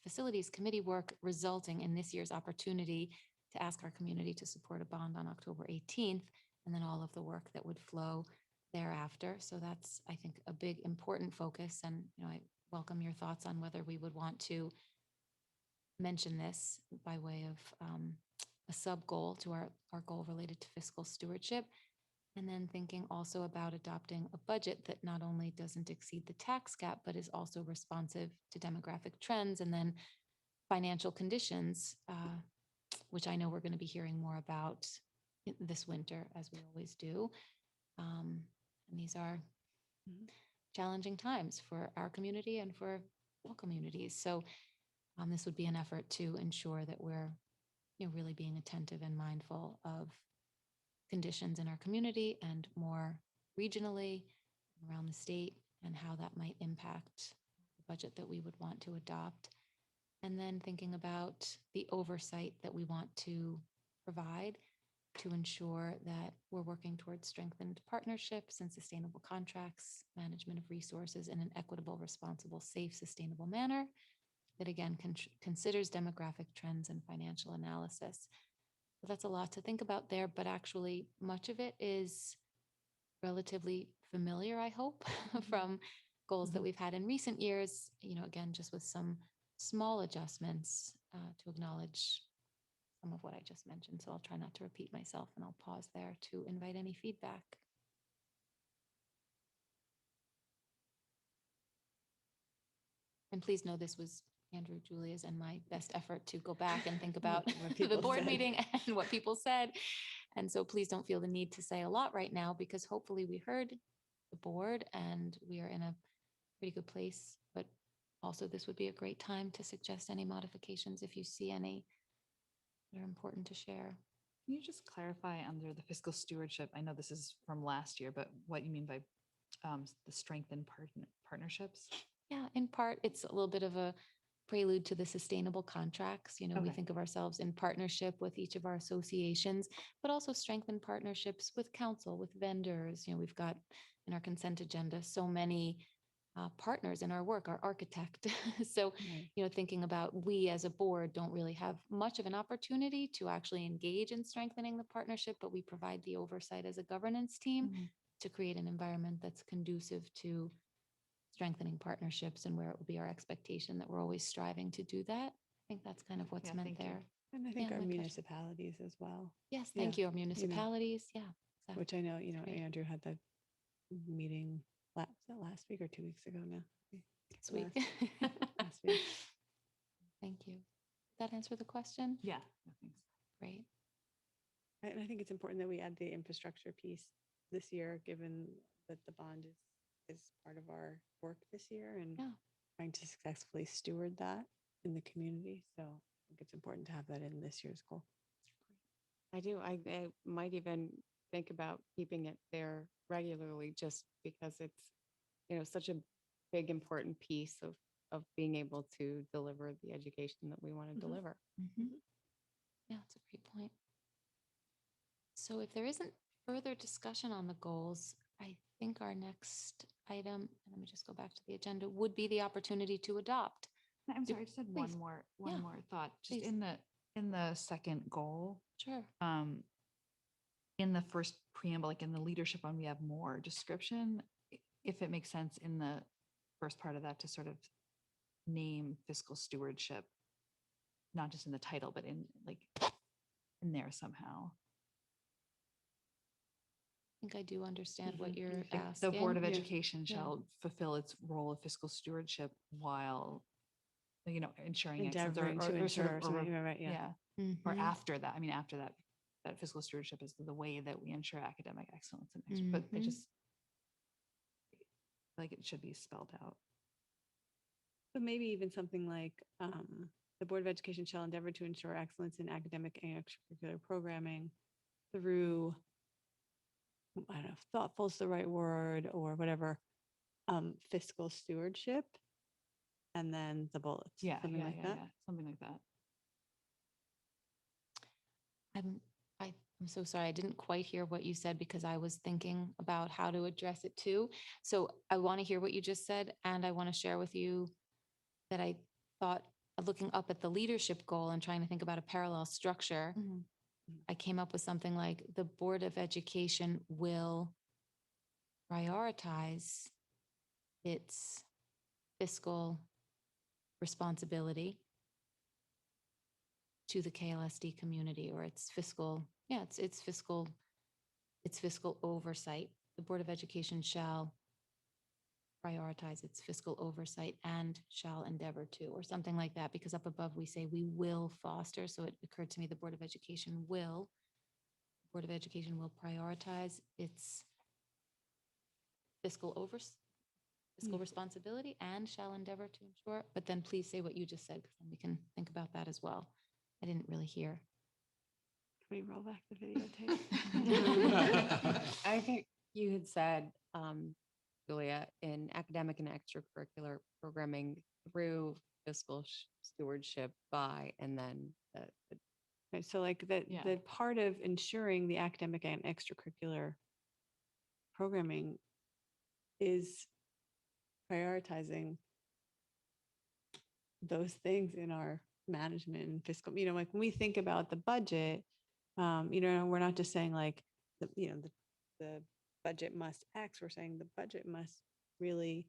facilities committee work, resulting in this year's opportunity to ask our community to support a bond on October 18th, and then all of the work that would flow thereafter. So that's, I think, a big, important focus. And, I welcome your thoughts on whether we would want to mention this by way of a sub goal to our goal related to fiscal stewardship. And then thinking also about adopting a budget that not only doesn't exceed the tax cap, but is also responsive to demographic trends and then financial conditions, which I know we're going to be hearing more about this winter, as we always do. And these are challenging times for our community and for all communities. So this would be an effort to ensure that we're really being attentive and mindful of conditions in our community and more regionally around the state, and how that might impact the budget that we would want to adopt. And then thinking about the oversight that we want to provide to ensure that we're working towards strengthened partnerships and sustainable contracts, management of resources in an equitable, responsible, safe, sustainable manner that again considers demographic trends and financial analysis. So that's a lot to think about there, but actually much of it is relatively familiar, I hope, from goals that we've had in recent years, again, just with some small adjustments to acknowledge some of what I just mentioned. So I'll try not to repeat myself, and I'll pause there to invite any feedback. And please know this was Andrew, Julia's, and my best effort to go back and think about the board meeting and what people said. And so please don't feel the need to say a lot right now, because hopefully we heard the board and we are in a pretty good place. But also this would be a great time to suggest any modifications if you see any that are important to share. Can you just clarify under the fiscal stewardship? I know this is from last year, but what you mean by the strengthened partnerships? Yeah, in part, it's a little bit of a prelude to the sustainable contracts. You know, we Okay. think of ourselves in partnership with each of our associations, but also strengthen partnerships with council, with vendors. You know, we've got in our consent agenda so many partners in our work, our architect. So, Right. you know, thinking about we as a board don't really have much of an opportunity to actually engage in strengthening the partnership, but we provide the oversight as a governance team Mhm. to create an environment that's conducive to strengthening partnerships and where it will be our expectation that we're always striving to do that. I think that's kind of what's Yeah, meant thank you. there. And I think Yeah, our my pleasure. municipalities as well. Yes, Yeah, thank you. Our you know, municipalities. Yeah, exactly. Which I know, great. Andrew had that meeting last week or 2 weeks ago now. Sweet. Last week. Thank you. Did that answer the question? Yeah. No, thanks. Great. And I think it's important that we add the infrastructure piece this year, given that the bond is part of our work this year and Yeah. trying to successfully steward that in the community. So I think it's important to have that in this year's goal. I do. I might even think about keeping it there regularly just because it's, such a big, important piece of being able to deliver the education that we want to deliver. Mhm. Yeah, that's a great point. So if there isn't further discussion on the goals, I think our next item, let me just go back to the agenda, would be the opportunity to adopt. I'm Do- sorry, I just had please. one Yeah, more thought. Just please. in the second goal, Sure. in the first preamble, like in the leadership one, we have more description. If it makes sense in the first part of that to sort of name fiscal stewardship, not just in the title, but in there somehow. I think I do understand what you're Like asking. the Board of Yeah. Education Yeah. shall fulfill its role of fiscal stewardship while, ensuring excellence Endeavoring to sort ensure of, something, right? Yeah. Or Mhm. after that, after that, that fiscal stewardship is the way that we ensure academic excellence and but I Mhm. just feel like it should be spelled out. But maybe even something like the Board of Education shall endeavor to ensure excellence in academic and extracurricular programming through, I don't know, if thoughtful is the right word or whatever, fiscal stewardship, and then the bullets, something like that. Yeah, something like that. I'm so sorry. I didn't quite hear what you said because I was thinking about how to address it too. So I want to hear what you just said, and I want to share with you that I thought, looking up at the leadership goal and trying to think about a parallel structure, I came up with something like the Board of Education will prioritize its fiscal responsibility to the KLSD community, or its fiscal, it's fiscal oversight. The Board of Education shall prioritize its fiscal oversight and shall endeavor to, or something like that, because up above we say we will foster. So it occurred to me the Board of Education will prioritize its fiscal responsibility and shall endeavor to ensure. But then please say what you just said, because then we can think about that as well. I didn't really hear. Can we roll back the videotape? I think you had said, Julia, in academic and extracurricular programming through fiscal stewardship by, and then Right, so like the part of ensuring the academic and extracurricular programming is prioritizing those things in our management and fiscal, like when we think about the budget, we're not just saying like, the budget must X, we're saying the budget must really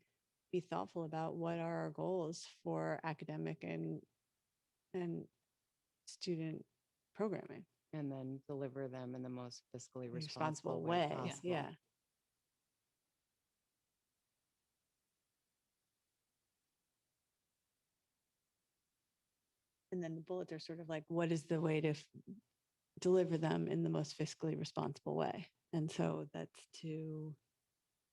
be thoughtful about what are our goals for academic and student programming. and then deliver them in the most fiscally Responsible responsible way, way possible. yeah. And then the bullets are sort of like, what is the way to deliver them in the most fiscally responsible way? And so that's to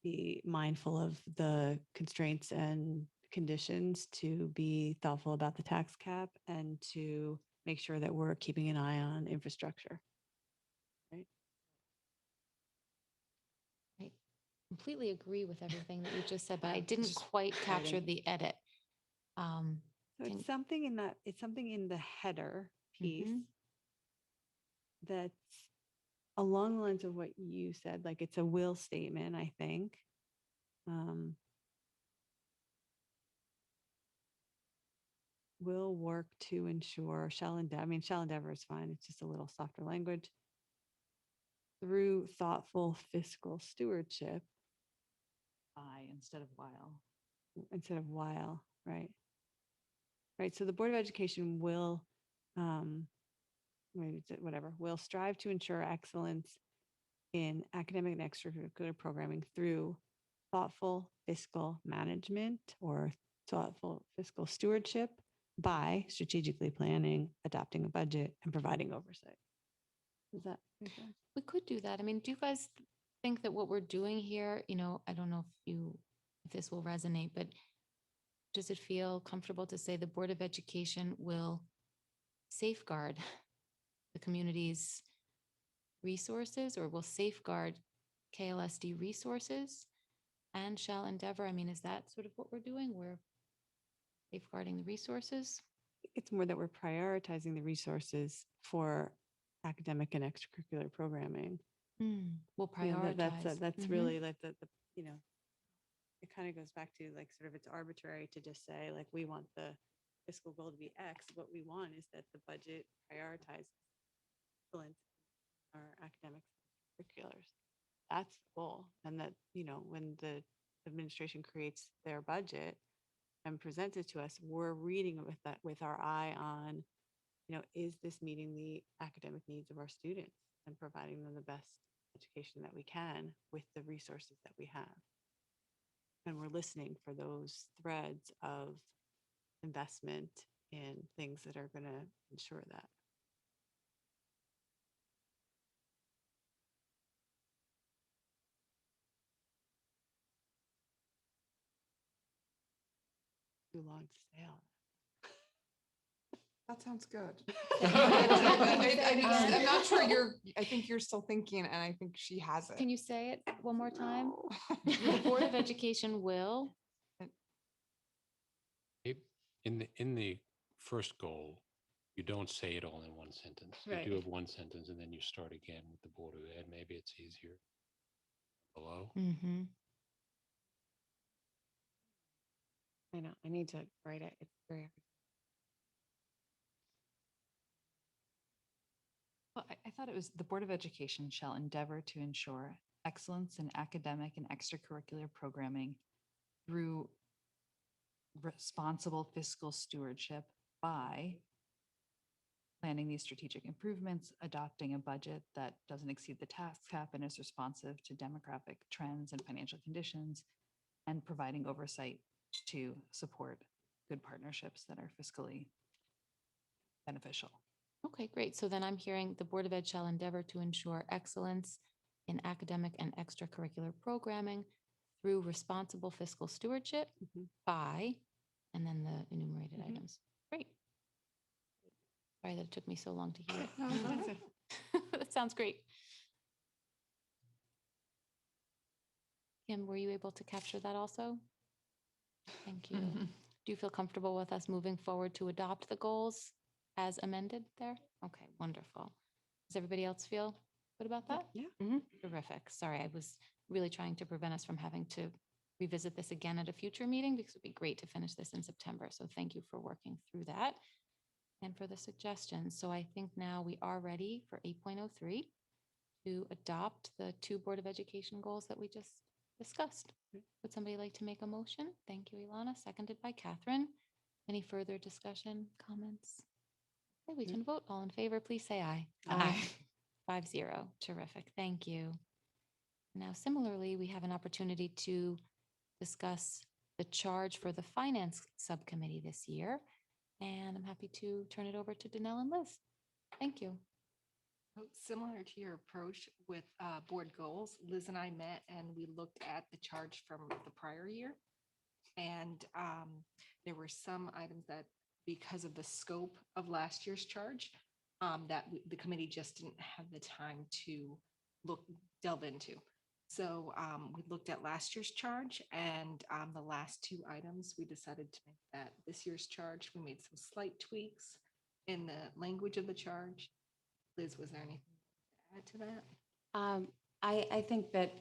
be mindful of the constraints and conditions, to be thoughtful about the tax cap, and to make sure that we're keeping an eye on infrastructure. Right? Right. completely agree with everything that you just said, but I didn't quite capture writing. the edit. So Can- it's something in that, it's something in the header piece Mhm. that's along the lines of what you said, like it's a will statement, I think. Will work to ensure, shall endeavor, I mean, shall endeavor is fine. It's just a little softer language. Through thoughtful fiscal stewardship By instead of while. instead of while, right? Right. So the Board of Education will, maybe it's whatever, will strive to ensure excellence in academic and extracurricular programming through thoughtful fiscal management or thoughtful fiscal stewardship by strategically planning, adopting a budget, and providing oversight. Does that make sense? We could do that. I mean, do you guys think that what we're doing here, I don't know if this will resonate, but does it feel comfortable to say the Board of Education will safeguard the community's resources or will safeguard KLSD resources and shall endeavor? I mean, is that sort of what we're doing? We're safeguarding the resources? It's more that we're prioritizing the resources for academic and extracurricular programming. We'll You know, prioritize. that's Mhm. really like the, it kind of goes back to like sort of it's arbitrary to just say like we want the fiscal goal to be X. What we want is that the budget prioritizes excellence in our academic curriculars. That's the goal. And that, when the administration creates their budget and presents it to us, we're reading it with our eye on, is this meeting the academic needs of our students and providing them the best education that we can with the resources that we have. And we're listening for those threads of investment in things that are going to ensure that. Too long to say all That sounds good. I'm not sure I think you're still thinking, and I think she has it. Can you say it one more time? The Board of Education will. In the first goal, you don't say it all in one sentence. You do Right. have one sentence and then you start again with the Board of Ed. Maybe it's easier. Below. Mm-hmm. I know, I need to write it. It's very hard. Well, I thought it was the Board of Education shall endeavor to ensure excellence in academic and extracurricular programming through responsible fiscal stewardship by planning these strategic improvements, adopting a budget that doesn't exceed the task cap and is responsive to demographic trends and financial conditions, and providing oversight to support good partnerships that are fiscally beneficial. Okay, great. So then I'm hearing the Board of Ed shall endeavor to ensure excellence in academic and extracurricular programming through responsible fiscal stewardship by, and then the enumerated items. Great. Sorry that it took me so long to hear it. That sounds great. Kim, were you able to capture that also? Thank you. Do you feel comfortable with us moving forward to adopt the goals as amended there? Okay, wonderful. Does everybody else feel good about that? Yeah. Terrific. Sorry, I was really trying to prevent us from having to revisit this again at a future meeting because it'd be great to finish this in September. So thank you for working through that and for the suggestions. So I think now we are ready for 8.03 to adopt the 2 Board of Education goals that we just discussed. Would somebody like to make a motion? Thank you, Ilana. Seconded by Catherine. Any further discussion, comments? Okay, we can vote. All in favor, please say aye. Aye. 5-0. Terrific. Thank you. Now, similarly, we have an opportunity to discuss the charge for the Finance Subcommittee this year. And I'm happy to turn it over to Danelle and Liz. Thank you. So similar to your approach with board goals, Liz and I met and we looked at the charge from the prior year. And there were some items that, because of the scope of last year's charge, the committee just didn't have the time to delve into. So we looked at last year's charge, and the last two items, we decided to make that this year's charge. We made some slight tweaks in the language of the charge. Liz, was there anything to add to that? I think that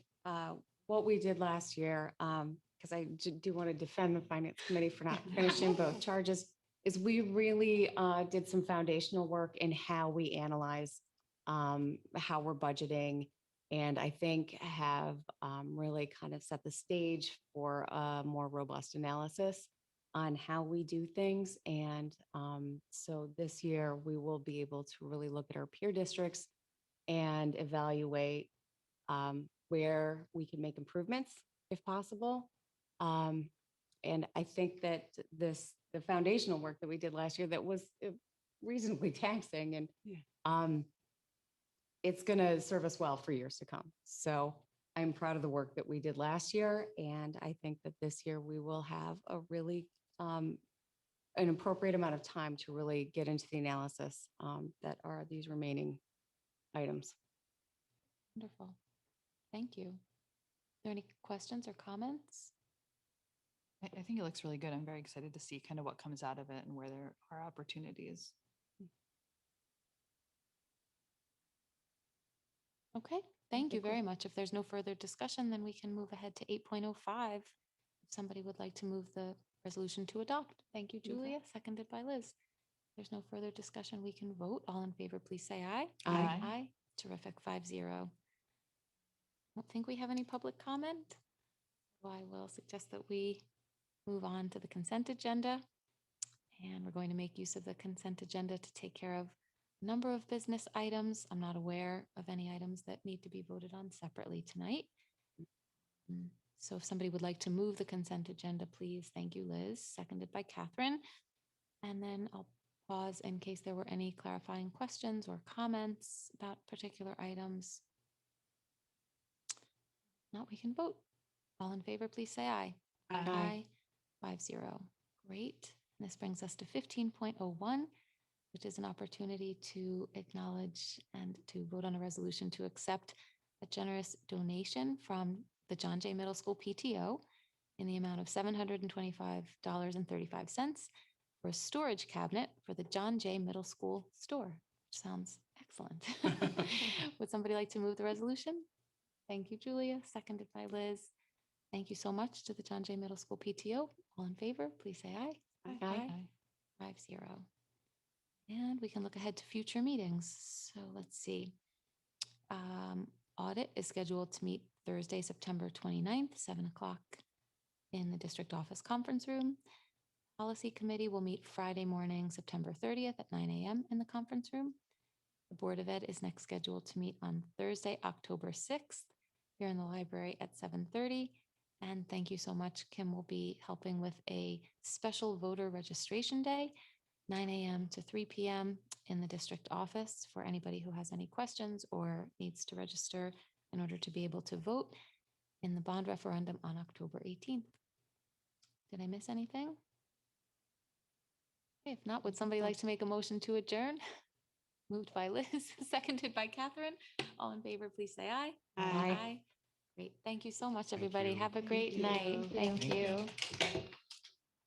what we did last year, because I do want to defend the Finance Committee for not finishing both charges, is we really did some foundational work in how we analyze how we're budgeting, and I think have really kind of set the stage for a more robust analysis on how we do things. And so this year, we will be able to really look at our peer districts and evaluate where we can make improvements if possible. And I think that the foundational work that we did last year that was reasonably taxing, and it's going to serve us well for years to come. So I'm proud of the work that we did last year. And I think that this year we will have a really an appropriate amount of time to really get into the analysis that are these remaining items. Wonderful. Thank you. Are there any questions or comments? I think it looks really good. I'm very excited to see kind of what comes out of it and where there are opportunities. Okay, thank you very much. If there's no further discussion, then we can move ahead to 8.05. If somebody would like to move the resolution to adopt. Thank you, Julia, seconded by Liz. If there's no further discussion, we can vote. All in favor, please say aye. Aye. Aye. Terrific, 5-0. I don't think we have any public comment. So I will suggest that we move on to the consent agenda. And we're going to make use of the consent agenda to take care of a number of business items. I'm not aware of any items that need to be voted on separately tonight. So if somebody would like to move the consent agenda, please. Thank you, Liz, seconded by Catherine. And then I'll pause in case there were any clarifying questions or comments about particular items. Now we can vote. All in favor, please say aye. Aye. 5-0. Great. And this brings us to 15.01, which is an opportunity to acknowledge and to vote on a resolution to accept a generous donation from the John Jay Middle School PTO in the amount of $725.35 for a storage cabinet for the John Jay Middle School store, which sounds excellent. Would somebody like to move the resolution? Thank you, Julia, seconded by Liz. Thank you so much to the John Jay Middle School PTO. All in favor, please say aye. Aye. 5-0. And we can look ahead to future meetings. So let's see. Audit is scheduled to meet Thursday, September 29th, 7 o'clock in the district office conference room. Policy Committee will meet Friday morning, September 30th at 9 a.m. in the conference room. The Board of Ed is next scheduled to meet on Thursday, October 6th here in the library at 7:30. And thank you so much. Kim will be helping with a special voter registration day, 9 a.m. to 3 p.m. in the district office for anybody who has any questions or needs to register in order to be able to vote in the bond referendum on October 18th. Did I miss anything? Okay, if not, would somebody like to make a motion to adjourn? Moved by Liz, seconded by Catherine. All in favor, please say aye. Aye. Great. Thank you so much, everybody. you. Have a great night. Thank you.